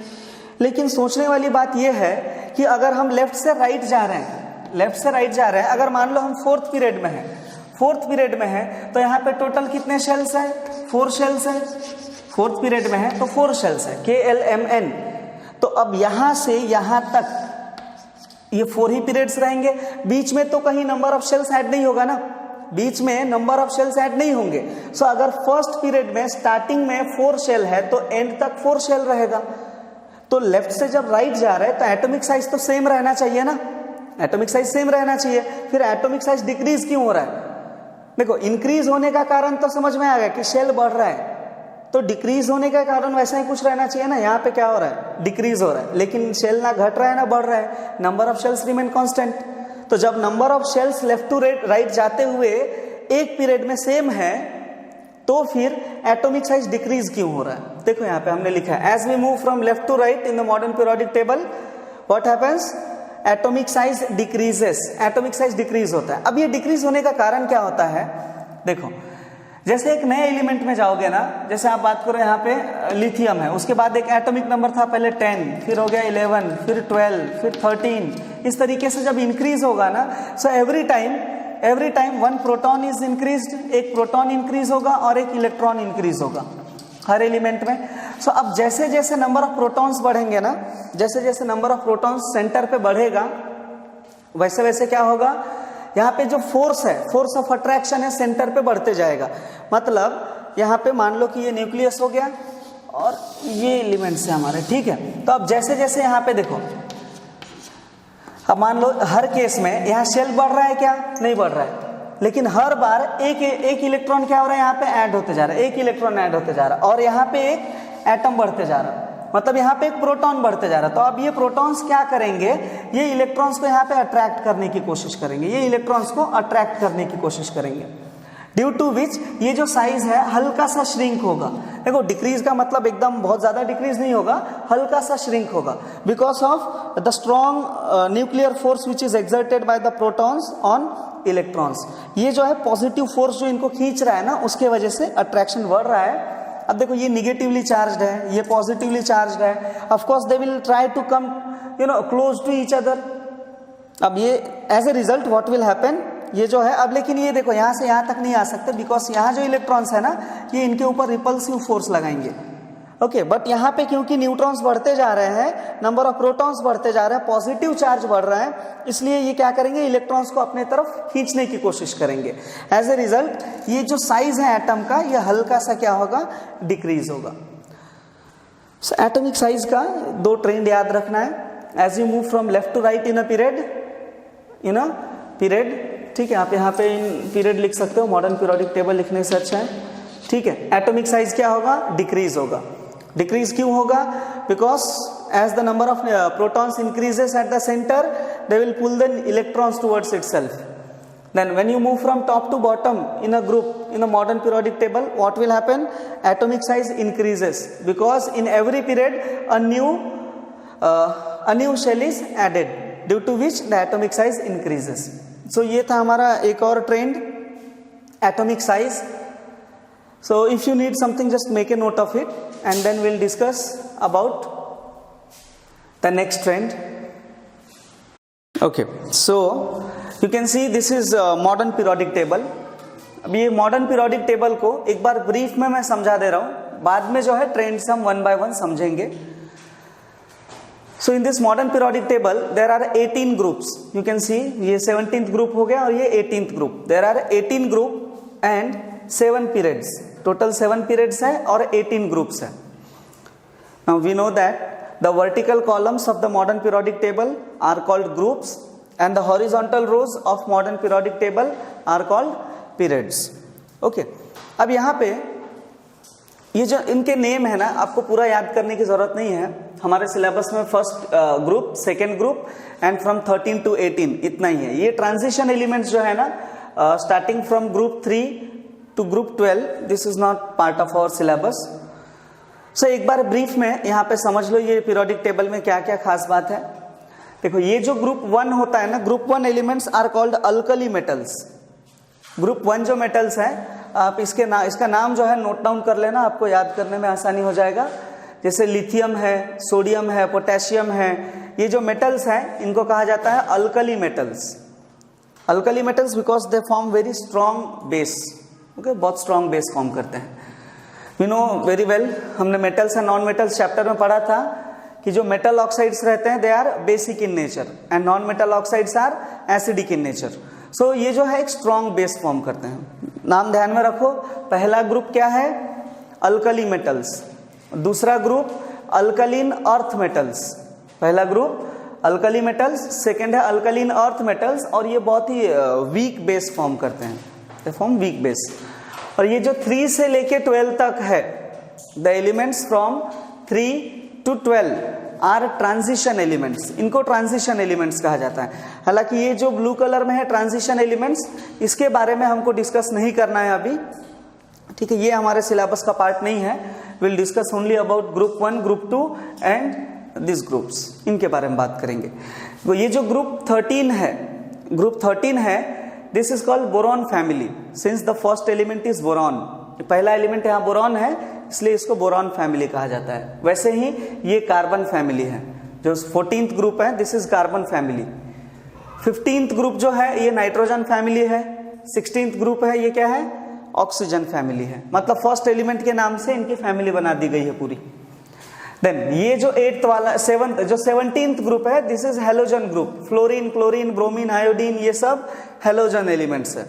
लेकिन सोचने वाली बात यह है कि अगर हम लेफ्ट से राइट जा रहे हैं, अगर मान लो हम फोर्थ पीरियड में है तो यहाँ पे टोटल कितने शेल्स है, 4 शेल्स है। फोर्थ पीरियड में है तो 4 शेल्स है, KLMN। तो अब यहां से यहां तक ये 4 ही पीरियड्स रहेंगे, बीच में तो कहीं नंबर ऑफ शेल्स ऐड नहीं होगा ना, बीच में नंबर ऑफ शेल्स ऐड नहीं होंगे। सो अगर फर्स्ट पीरियड में स्टार्टिंग में 4 शेल है तो एंड तक 4 शेल रहेगा। तो लेफ्ट से जब राइट जा रहे हैं तो एटॉमिक साइज तो सेम रहना चाहिए ना, एटॉमिक साइज सेम रहना चाहिए। फिर एटॉमिक साइज डिक्रीज क्यों हो रहा है, देखो इंक्रीज होने का कारण तो समझ में आ गया कि शेल बढ़ रहा है, तो डिक्रीज होने का कारण वैसा ही कुछ रहना चाहिए ना। यहाँ पे क्या हो रहा है, डिक्रीज हो रहा है, लेकिन शेल ना घट रहा है ना बढ़ रहा है, number of shells remain constant. तो जब number of shells left to right जाते हुए एक पीरियड में सेम है तो फिर एटॉमिक साइज डिक्रीज क्यों हो रहा है। देखो यहाँ पे हमने लिखा है, as we move from left to right in the modern periodic table what happens, atomic size decreases, atomic size decrease होता है। अब ये डिक्रीज होने का कारण क्या होता है, देखो जैसे एक नए एलिमेंट में जाओगे ना, जैसे आप बात करो यहाँ पे लिथियम है, उसके बाद एक एटॉमिक नंबर था पहले 10, फिर हो गया 11, फिर 12, फिर 13, इस तरीके से जब इंक्रीज होगा ना, so every time 1 proton is increased, एक प्रोटॉन इंक्रीज होगा और एक इलेक्ट्रॉन इंक्रीज होगा हर एलिमेंट में। सो अब जैसे जैसे नंबर ऑफ प्रोटॉन्स बढ़ेंगे ना, जैसे जैसे नंबर ऑफ प्रोटॉन्स सेंटर पे बढ़ेगा वैसे वैसे क्या होगा, यहाँ पे जो फोर्स है, फोर्स ऑफ अट्रैक्शन है, सेंटर पे बढ़ते जाएगा। मतलब यहाँ पे मान लो कि ये न्यूक्लियस हो गया और ये एलिमेंट्स है हमारे, ठीक है। तो अब जैसे जैसे यहाँ पे देखो, अब मान लो हर केस में यहाँ शेल बढ़ रहा है क्या, नहीं बढ़ रहा है, लेकिन हर बार एक इलेक्ट्रॉन क्या हो रहा है, यहाँ पे ऐड होते जा रहा है, एक इलेक्ट्रॉन ऐड होते जा रहा है, और यहाँ पे एक एटम बढ़ते जा रहा है, मतलब यहाँ पे एक प्रोटॉन बढ़ते जा रहा है। तो अब ये प्रोटॉन्स क्या करेंगे, ये इलेक्ट्रॉन्स को यहाँ पे अट्रैक्ट करने की कोशिश करेंगे, ये इलेक्ट्रॉन्स को अट्रैक्ट करने की कोशिश करेंगे, ड्यू टू विच ये जो साइज है हल्का सा श्रिंक होगा। देखो डिक्रीज का मतलब एकदम बहुत ज्यादा डिक्रीज नहीं होगा, हल्का सा श्रिंक होगा, because of the strong nuclear force which is exerted by the protons on electrons. ये जो है पॉजिटिव फोर्स जो इनको खींच रहा है ना, उसके वजह से अट्रैक्शन बढ़ रहा है। अब देखो ये निगेटिवली चार्ज्ड है, ये पॉजिटिवली चार्ज्ड है, of course they will try to come close to each other. अब ये as a result what will happen, ये जो है अब, लेकिन ये देखो यहाँ से यहाँ तक नहीं आ सकते, बिकॉज यहाँ जो इलेक्ट्रॉन्स है ना, ये इनके ऊपर रिपल्सिव फोर्स लगाएंगे, ओके। बट यहाँ पे क्योंकि न्यूट्रॉन्स बढ़ते जा रहे हैं, नंबर ऑफ प्रोटॉन्स बढ़ते जा रहे हैं, पॉजिटिव चार्ज बढ़ रहा है, इसलिए ये क्या करेंगे, इलेक्ट्रॉन्स को अपने तरफ खींचने की कोशिश करेंगे। एज ए रिजल्ट ये जो साइज है एटम का, ये हल्का सा क्या होगा, डिक्रीज होगा। एटॉमिक साइज का 2 ट्रेंड याद रखना है, as you move from left to right in a period, ठीक है। आप यहाँ पे इन पीरियड लिख सकते हो, मॉडर्न पीरियोडिक टेबल लिखने से अच्छा है, ठीक है। एटॉमिक साइज क्या होगा, डिक्रीज होगा। डिक्रीज क्यों होगा, because as the number of protons increases at the centre, they will pull the electrons towards itself. Then when you move from top to bottom in a group in a modern periodic table, what will happen, atomic size increases, because in every period a new shell is added, due to which the atomic size increases. So ये था हमारा एक और trend, atomic size. So if you need something, just make a note of it, and then we'll discuss about the next trend. Okay, so you can see this is modern periodic table. अब ये modern periodic table को एक बार brief में मैं समझा दे रहा हूँ, बाद में जो है ट्रेंड्स हम वन बाय वन समझेंगे। So in this modern periodic table there are 18 groups, you can see ये 17th ग्रुप हो गया और ये 18th group. There are 18 group and 7 periods, total 7 periods हैं और 18 ग्रुप्स हैं। Now we know that the vertical columns of the modern periodic table are called groups and the horizontal rows of modern periodic table are called periods. Okay, अब यहाँ पे ये जो इनके name है ना, आपको पूरा याद करने की जरूरत नहीं है। हमारे सिलेबस में first group, second group and from 13 to 18 इतना ही है। ये ट्रांजिशन एलिमेंट्स जो है ना, starting from group 3 to group 12, this is not part of our syllabus. So एक बार ब्रीफ में यहाँ पे समझ लो ये पीरियोडिक टेबल में क्या क्या खास बात है। देखो ये जो ग्रुप 1 होता है ना, group 1 elements are called alkali metals. Group 1 जो मेटल्स हैं, आप इसका नाम जो है नोट डाउन कर लेना, आपको याद करने में आसानी हो जाएगा। जैसे लिथियम है, सोडियम है, पोटेशियम है, ये जो मेटल्स हैं इनको कहा जाता है alkali metals. Alkali metals because they form very strong base. Okay, बहुत स्ट्रॉन्ग बेस फॉर्म करते हैं। यू नो वेरी वेल, हमने metals and non metals chapter में पढ़ा था कि जो मेटल ऑक्साइड्स रहते हैं they are basic in nature and non metal oxides are acidic in nature. So ये जो है एक स्ट्रॉन्ग बेस फॉर्म करते हैं। नाम ध्यान में रखो, पहला ग्रुप क्या है? Alkali metals. दूसरा ग्रुप अल्कलीन अर्थ मेटल्स। पहला ग्रुप अल्कली मेटल्स, सेकेंड है अल्कलीन अर्थ मेटल्स, और ये बहुत ही वीक बेस फॉर्म करते हैं, दे फॉर्म वीक बेस। और ये जो 3 से लेके 12 तक है, the elements from 3 to 12 are transition elements. इनको ट्रांजिशन एलिमेंट्स कहा जाता है। हालांकि ये जो ब्लू कलर में है ट्रांजिशन एलिमेंट्स, इसके बारे में हमको डिस्कस नहीं करना है अभी, ठीक है, ये हमारे सिलेबस का पार्ट नहीं है। Will discuss only about group 1, group 2 and this groups, इनके बारे में बात करेंगे। तो ये जो ग्रुप 13 है, ग्रुप 13 है, this is called boron family, since the first element is boron. पहला एलिमेंट यहाँ बोरॉन है, इसलिए इसको बोरॉन फैमिली कहा जाता है। वैसे ही ये कार्बन फैमिली है। जो 14th ग्रुप है, this is carbon family. 15th group जो है ये नाइट्रोजन फैमिली है। 16th ग्रुप है, ये क्या है? ऑक्सीजन फैमिली है। मतलब फर्स्ट एलिमेंट के नाम से इनकी फैमिली बना दी गई है पूरी। देन ये जो 8th वाला 17th ग्रुप है, this is halogen group. Fluorine, chlorine, bromine, iodine, ये सब हेलोजन एलिमेंट्स है।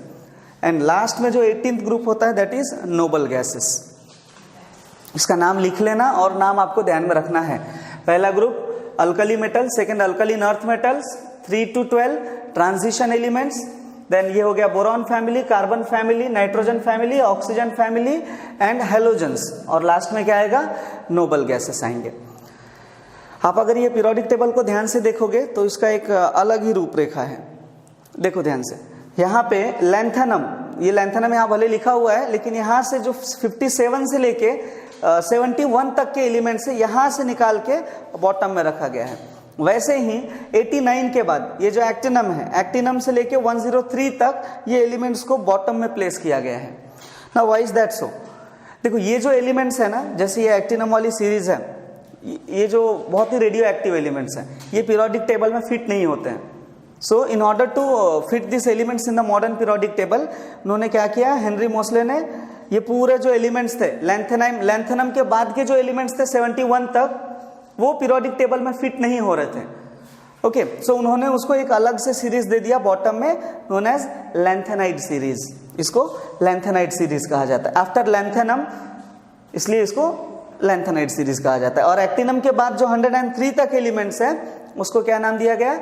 एंड लास्ट में जो 18th ग्रुप होता है, दैट इज नोबल गैसेस। इसका नाम लिख लेना और नाम आपको ध्यान में रखना है। पहला group alkali metal, second alkaline earth metals, 3 to 12 transition elements. Then ये हो गया boron family, carbon family, nitrogen family, oxygen family and halogens, और लास्ट में क्या आएगा? नोबल गैसेस आएंगे। आप अगर ये पीरियोडिक टेबल को ध्यान से देखोगे तो इसका एक अलग ही रूपरेखा है। देखो ध्यान से, यहाँ पे लैंथेनम, ये लैंथेनम यहाँ भले लिखा हुआ है, लेकिन यहाँ से जो 57 से लेके 71 तक के एलिमेंट्स है, यहाँ से निकाल के बॉटम में रखा गया है। वैसे ही 89 के बाद ये जो एक्टिनम है, एक्टिनम से लेके 103 तक ये एलिमेंट्स को बॉटम में प्लेस किया गया है। नाउ व्हाई इज दैट सो? देखो ये जो एलिमेंट्स है ना, जैसे ये एक्टिनम वाली सीरीज है, ये जो बहुत ही रेडियो एक्टिव एलिमेंट्स हैं, ये पीरियोडिक टेबल में फिट नहीं होते हैं। So in order to fit this elements in the modern periodic table, उन्होंने क्या किया, हेनरी मोसले ने ये पूरे जो एलिमेंट्स थे, लैंथेनम के बाद के जो एलिमेंट्स थे 71 तक, वो पीरियोडिक टेबल में फिट नहीं हो रहे थे। ओके, सो उन्होंने उसको एक अलग से सीरीज दे दिया बॉटम में, नोन एज लैंथेनाइड सीरीज। इसको लैंथेनाइड सीरीज कहा जाता है, आफ्टर लैंथेनम, इसलिए इसको लैंथेनाइड सीरीज कहा जाता है। और एक्टिनम के बाद जो 103 तक एलिमेंट्स है, उसको क्या नाम दिया गया?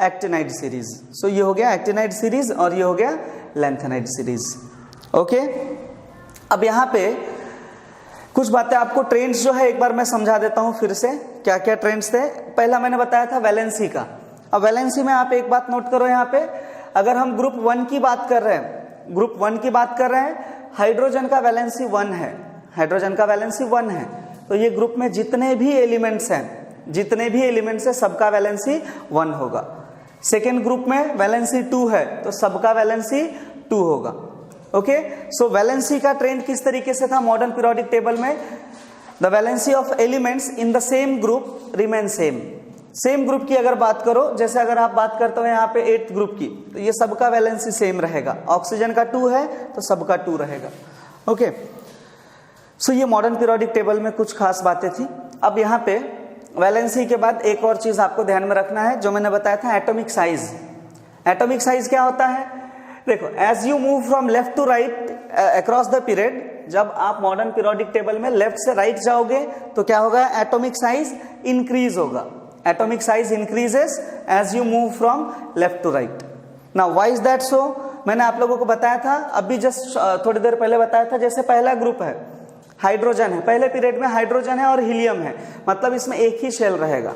Actinide series. सो ये हो गया एक्टिनाइड सीरीज और ये हो गया लैंथेनाइड सीरीज। ओके, अब यहाँ पे कुछ बातें आपको, ट्रेंड्स जो है एक बार मैं समझा देता हूं फिर से, क्या क्या ट्रेंड्स थे। पहला मैंने बताया था वैलेंसी का। अब वैलेंसी में आप एक बात नोट करो, यहाँ पे अगर हम ग्रुप 1 की बात कर रहे हैं, ग्रुप 1 की बात कर रहे हैं, हाइड्रोजन का वैलेंसी 1 है, हाइड्रोजन का वैलेंसी 1 है, तो ये ग्रुप में जितने भी एलिमेंट्स हैं, सबका वैलेंसी 1 होगा। सेकेंड ग्रुप में वैलेंसी 2 है, तो सबका वैलेंसी 2 होगा। ओके, सो वैलेंसी का ट्रेंड किस तरीके से था मॉडर्न पीरियोडिक टेबल में? The valency of elements in the same group remain same. Same group की अगर बात करो, जैसे अगर आप बात करते हो यहाँ पे 8th ग्रुप की, तो ये सबका वैलेंसी सेम रहेगा। ऑक्सीजन का 2 है तो सबका 2 रहेगा। ओके, सो ये मॉडर्न पीरियोडिक टेबल में कुछ खास बातें थी। अब यहाँ पे वैलेंसी के बाद एक और चीज आपको ध्यान में रखना है, जो मैंने बताया था एटॉमिक साइज। एटॉमिक साइज क्या होता है? देखो, as you move from left to right across the period, जब आप मॉडर्न पीरियोडिक टेबल में लेफ्ट से राइट जाओगे तो क्या होगा? एटॉमिक साइज इंक्रीज होगा। Atomic size increases as you move from left to right. Now why is that so? मैंने आप लोगों को बताया था, अभी जस्ट थोड़ी देर पहले बताया था, जैसे पहला ग्रुप है हाइड्रोजन है, पहले पीरियड में हाइड्रोजन है और हीलियम है, मतलब इसमें एक ही शेल रहेगा,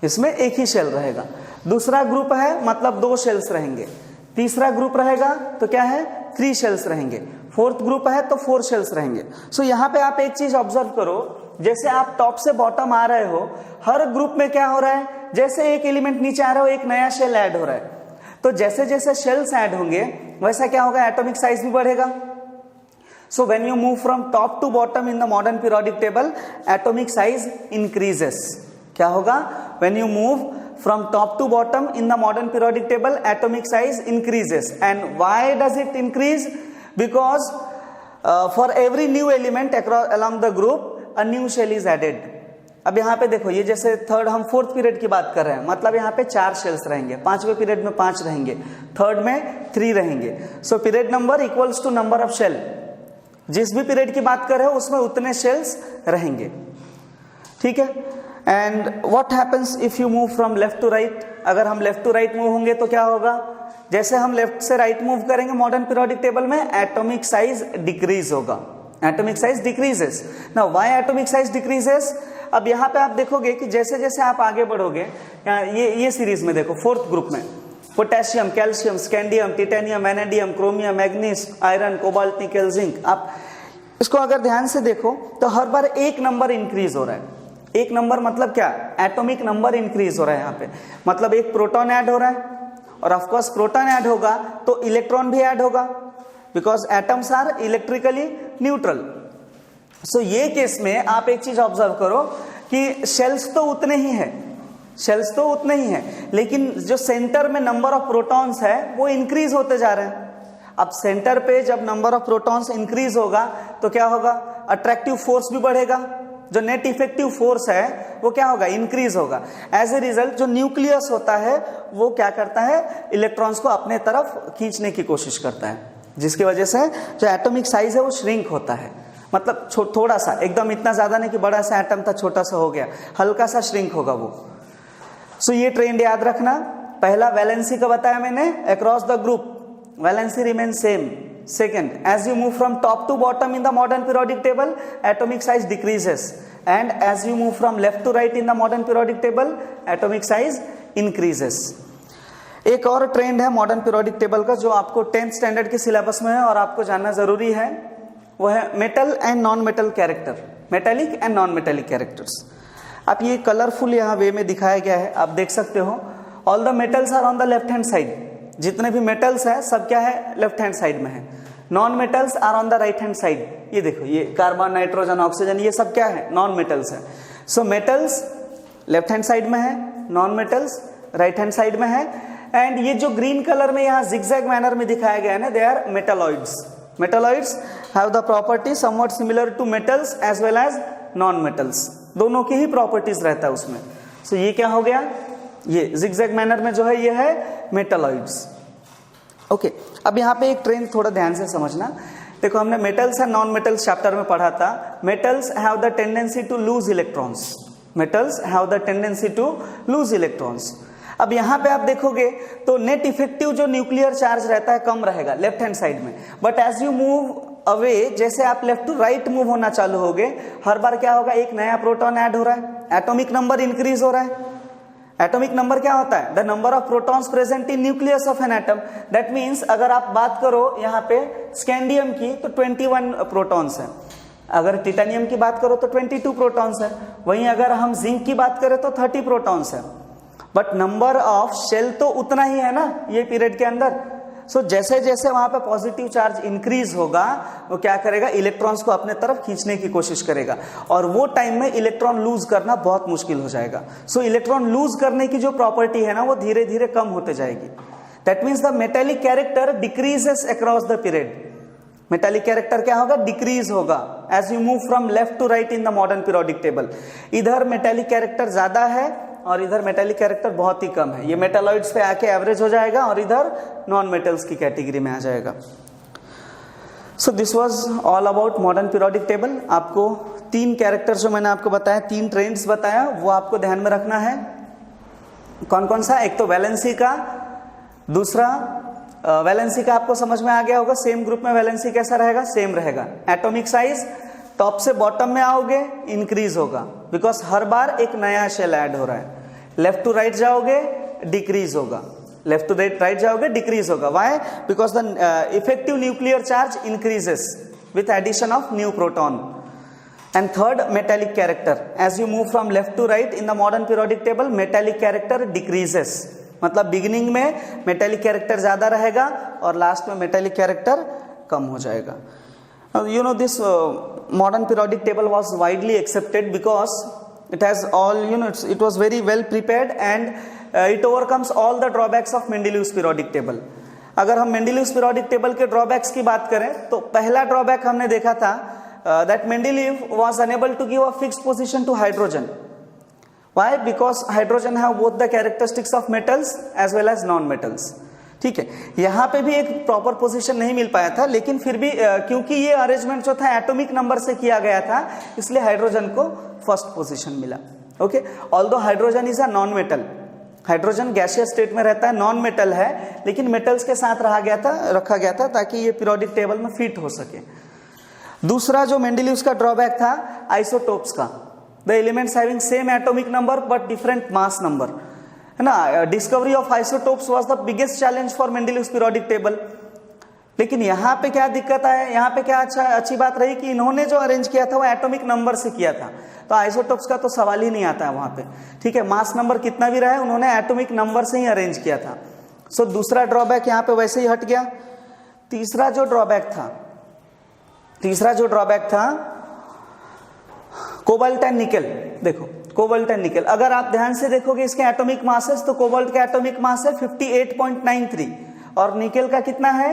इसमें एक ही शेल रहेगा। दूसरा ग्रुप है मतलब 2 शेल्स रहेंगे। तीसरा ग्रुप रहेगा तो क्या है? 3 शेल्स रहेंगे। फोर्थ ग्रुप है तो 4 शेल्स रहेंगे। सो यहाँ पे आप एक चीज ऑब्जर्व करो, जैसे आप टॉप से बॉटम आ रहे हो, हर ग्रुप में क्या हो रहा है? जैसे एक एलिमेंट नीचे आ रहा हो, एक नया शेल ऐड हो रहा है। तो जैसे जैसे शेल्स ऐड होंगे वैसा क्या होगा? एटॉमिक साइज भी बढ़ेगा। So when you move from top to bottom in the modern periodic table, atomic size increases. क्या होगा? When you move from top to bottom in the modern periodic table, atomic size increases. And why does it increase? Because for every new element across along the group, a new shell is added. अब यहाँ पे देखो, ये जैसे third हम fourth period की बात कर रहे हैं, मतलब यहाँ पे 4 शेल्स रहेंगे, 5वें पीरियड में 5 रहेंगे, थर्ड में 3 रहेंगे। So period number equals to number of shell. जिस भी पीरियड की बात कर रहे हो उसमें उतने शेल्स रहेंगे, ठीक है। And what happens if you move from left to right? अगर हम लेफ्ट टू राइट मूव होंगे तो क्या होगा? जैसे हम लेफ्ट से राइट मूव करेंगे मॉडर्न पीरियोडिक टेबल में, एटॉमिक साइज डिक्रीज होगा। Atomic size decreases. Now why atomic size decreases? अब यहाँ पे आप देखोगे कि जैसे जैसे आप आगे बढ़ोगे, ये सीरीज में देखो, फोर्थ ग्रुप में potassium, calcium, scandium, titanium, vanadium, chromium, manganese, iron, cobalt, nickel, zinc. आप इसको अगर ध्यान से देखो तो हर बार एक नंबर इंक्रीज हो रहा है। एक नंबर मतलब क्या? एटॉमिक नंबर इंक्रीज हो रहा है यहाँ पे, मतलब एक प्रोटॉन ऐड हो रहा है, और ऑफ कोर्स प्रोटॉन ऐड होगा तो इलेक्ट्रॉन भी ऐड होगा, because atoms are electrically neutral. So ये केस में आप एक चीज ऑब्जर्व करो कि शेल्स तो उतने ही है, शेल्स तो उतने ही हैं, लेकिन जो सेंटर में नंबर ऑफ प्रोटॉन्स है वो इंक्रीज होते जा रहे हैं। अब सेंटर पे जब नंबर ऑफ प्रोटॉन्स इंक्रीज होगा तो क्या होगा? अट्रैक्टिव फोर्स भी बढ़ेगा, जो नेट इफेक्टिव फोर्स है वो क्या होगा? इंक्रीज होगा। एज ए रिजल्ट जो न्यूक्लियस होता है वो क्या करता है? इलेक्ट्रॉन्स को अपने तरफ खींचने की कोशिश करता है, जिसकी वजह से जो एटॉमिक साइज है वो श्रिंक होता है। मतलब थोड़ा सा, एकदम इतना ज्यादा नहीं कि बड़ा सा एटम था छोटा सा हो गया, हल्का सा श्रिंक होगा वो। सो ये ट्रेंड याद रखना। पहला वैलेंसी का बताया मैंने, across the group valency remain same. Second, as you move from top to bottom in the modern periodic table, atomic size decreases, and as you move from left to right in the modern periodic table, atomic size increases. एक और trend है modern periodic table का, जो आपको 10th standard के syllabus में है और आपको जानना जरूरी है, वो है metal and non metal character, metallic and non metallic characters. आप ये कलरफुल यहाँ वे में दिखाया गया है, आप देख सकते हो। All the metals are on the left hand side, जितने भी मेटल्स है सब क्या है? लेफ्ट हैंड साइड में है। Non metals are on the right hand side. ये देखो, ये कार्बन, नाइट्रोजन, ऑक्सीजन, ये सब क्या है? नॉन मेटल्स है। So metals left hand side में है, non metals right hand side में है। एंड ये जो ग्रीन कलर में यहाँ जिगजैग मैनर में दिखाया गया है ना, they are metalloids. Metalloids have the property somewhat similar to metals as well as non metals, दोनों की ही प्रॉपर्टीज रहता है उसमें। सो ये क्या हो गया? ये जिगजैग मैनर में जो है ये है मेटालॉइड्स। ओके, अब यहाँ पे एक ट्रेंड थोड़ा ध्यान से समझना। देखो, हमने metals and non metals chapter में पढ़ा था। Metals have the tendency to lose electrons, metals have the tendency to lose electrons. अब यहाँ पे आप देखोगे तो नेट इफेक्टिव जो न्यूक्लियर चार्ज रहता है कम रहेगा लेफ्ट हैंड साइड में, but as you move away, जैसे आप लेफ्ट टू राइट मूव होना चालू होगे, हर बार क्या होगा? एक नया प्रोटॉन ऐड हो रहा है, एटॉमिक नंबर इंक्रीज हो रहा है। एटॉमिक नंबर क्या होता है? The number of protons present in nucleus of an atom. That means अगर आप बात करो यहाँ पे स्कैंडियम की तो 21 प्रोटॉन्स है, अगर टिटेनियम की बात करो तो 22 प्रोटॉन्स है, वहीं अगर हम जिंक की बात करें तो 30 प्रोटॉन्स है, बट नंबर ऑफ शेल तो उतना ही है ना ये पीरियड के अंदर। सो जैसे जैसे वहां पे पॉजिटिव चार्ज इंक्रीज होगा वो क्या करेगा? इलेक्ट्रॉन्स को अपने तरफ खींचने की कोशिश करेगा, और वो टाइम में इलेक्ट्रॉन लूज करना बहुत मुश्किल हो जाएगा। सो इलेक्ट्रॉन लूज करने की जो प्रॉपर्टी है ना वो धीरे धीरे कम होते जाएगी। That means the metallic character decreases across the period. Metallic character क्या होगा, डिक्रीज होगा as you move from left to right in the modern periodic table. इधर मेटालिक कैरेक्टर ज्यादा है और इधर मेटालिक कैरेक्टर बहुत ही कम है। ये मेटालॉइड्स पे आके एवरेज हो जाएगा और इधर नॉन मेटल्स की कैटेगरी में आ जाएगा। सो this was all about modern periodic table. आपको 3 कैरेक्टर जो मैंने आपको बताया, 3 ट्रेंड्स बताया, वो आपको ध्यान में रखना है। कौन कौन सा, एक तो वैलेंसी का, दूसरा वैलेंसी का आपको समझ में आ गया होगा, सेम ग्रुप में वैलेंसी कैसा रहेगा, सेम रहेगा। एटॉमिक साइज टॉप से बॉटम में आओगे इंक्रीज होगा, बिकॉज हर बार एक नया शेल ऐड हो रहा है। लेफ्ट टू राइट जाओगे डिक्रीज होगा, लेफ्ट टू राइट जाओगे डिक्रीज होगा। Why? Because the effective nuclear charge increases with addition of new proton. And third, metallic character, as you move from left to right in the modern periodic table metallic character decreases, मतलब beginning में metallic character ज्यादा रहेगा और last में metallic character कम हो जाएगा। You know, this modern periodic table was widely accepted because it has all, you know, it was very well prepared and it overcomes all the drawbacks of Mendeleev's periodic table. अगर हम Mendeleev's periodic table के drawbacks की बात करें तो पहला drawback हमने देखा था that Mendeleev was unable to give a fixed position to hydrogen. Why? Because hydrogen have both the characteristics of metals as well as non-metals. ठीक है, यहाँ पे भी एक प्रॉपर पोजीशन नहीं मिल पाया था, लेकिन फिर भी क्योंकि ये अरेंजमेंट जो था एटॉमिक नंबर से किया गया था, इसलिए हाइड्रोजन को फर्स्ट पोजीशन मिला। Okay, although hydrogen is a non metal, hydrogen gaseous state में रहता है, नॉन मेटल है, लेकिन मेटल्स के साथ रखा गया था ताकि ये पीरियोडिक टेबल में फिट हो सके। दूसरा जो मेंडेलीव्स का ड्रॉबैक था आइसोटोप्स का, the elements having same atomic number but different mass number, है ना। Discovery of isotopes was the biggest challenge for Mendeleev's periodic table. लेकिन यहाँ पे क्या दिक्कत है, यहाँ पे क्या अच्छी बात रही कि इन्होंने जो अरेंज किया था वो एटॉमिक नंबर से किया था, तो आइसोटोप्स का तो सवाल ही नहीं आता है वहां पे। ठीक है, मास नंबर कितना भी रहे, उन्होंने एटॉमिक नंबर से ही अरेंज किया था। सो दूसरा ड्रॉबैक यहाँ पे वैसे ही हट गया। तीसरा जो ड्रॉबैक था कोबाल्ट एंड निकेल। देखो कोबाल्ट एंड निकेल, अगर आप ध्यान से देखोगे इसके एटॉमिक मासेस, तो कोबाल्ट का एटॉमिक मास है 58.93 और निकेल का कितना है,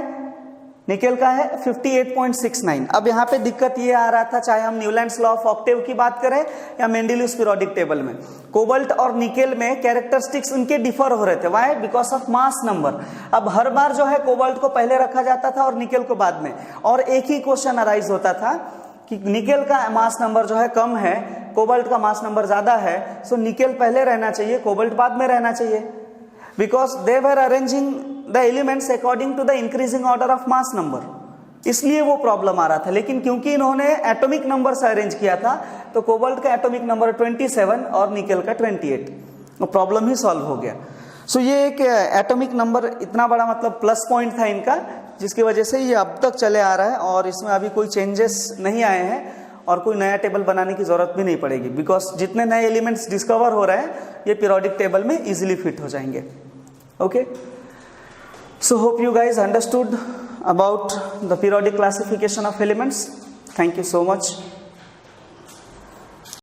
निकेल का है 58.69। अब यहाँ पे दिक्कत ये आ रहा था, चाहे हम न्यूलैंड्स लॉ ऑफ ऑक्टेव की बात करें या मेंडेलीव्स पीरियोडिक टेबल में, कोबाल्ट और निकेल में कैरेक्टरिस्टिक्स उनके डिफर हो रहे थे। Why? Because of mass number. अब हर बार जो है कोबाल्ट को पहले रखा जाता था और निकेल को बाद में, और एक ही क्वेश्चन अराइज होता था कि निकेल का मास नंबर जो है कम है, कोबाल्ट का मास नंबर ज्यादा है, सो निकेल पहले रहना चाहिए, कोबाल्ट बाद में रहना चाहिए, because they were arranging the elements according to the increasing order of mass number, इसलिए वो प्रॉब्लम आ रहा था। लेकिन क्योंकि इन्होंने एटॉमिक नंबर से अरेंज किया था, तो कोबाल्ट का एटॉमिक नंबर 27 और निकेल का 28, तो प्रॉब्लम ही सॉल्व हो गया। सो ये एक एटॉमिक नंबर इतना बड़ा मतलब प्लस पॉइंट था इनका, जिसकी वजह से ये अब तक चले आ रहा है और इसमें अभी कोई चेंजेस नहीं आए हैं और कोई नया टेबल बनाने की जरूरत भी नहीं पड़ेगी, बिकॉज जितने नए एलिमेंट्स डिस्कवर हो रहे हैं ये पीरियोडिक टेबल में इजीली फिट हो जाएंगे। Okay, so hope you guys understood about the periodic classification of elements. Thank you so much.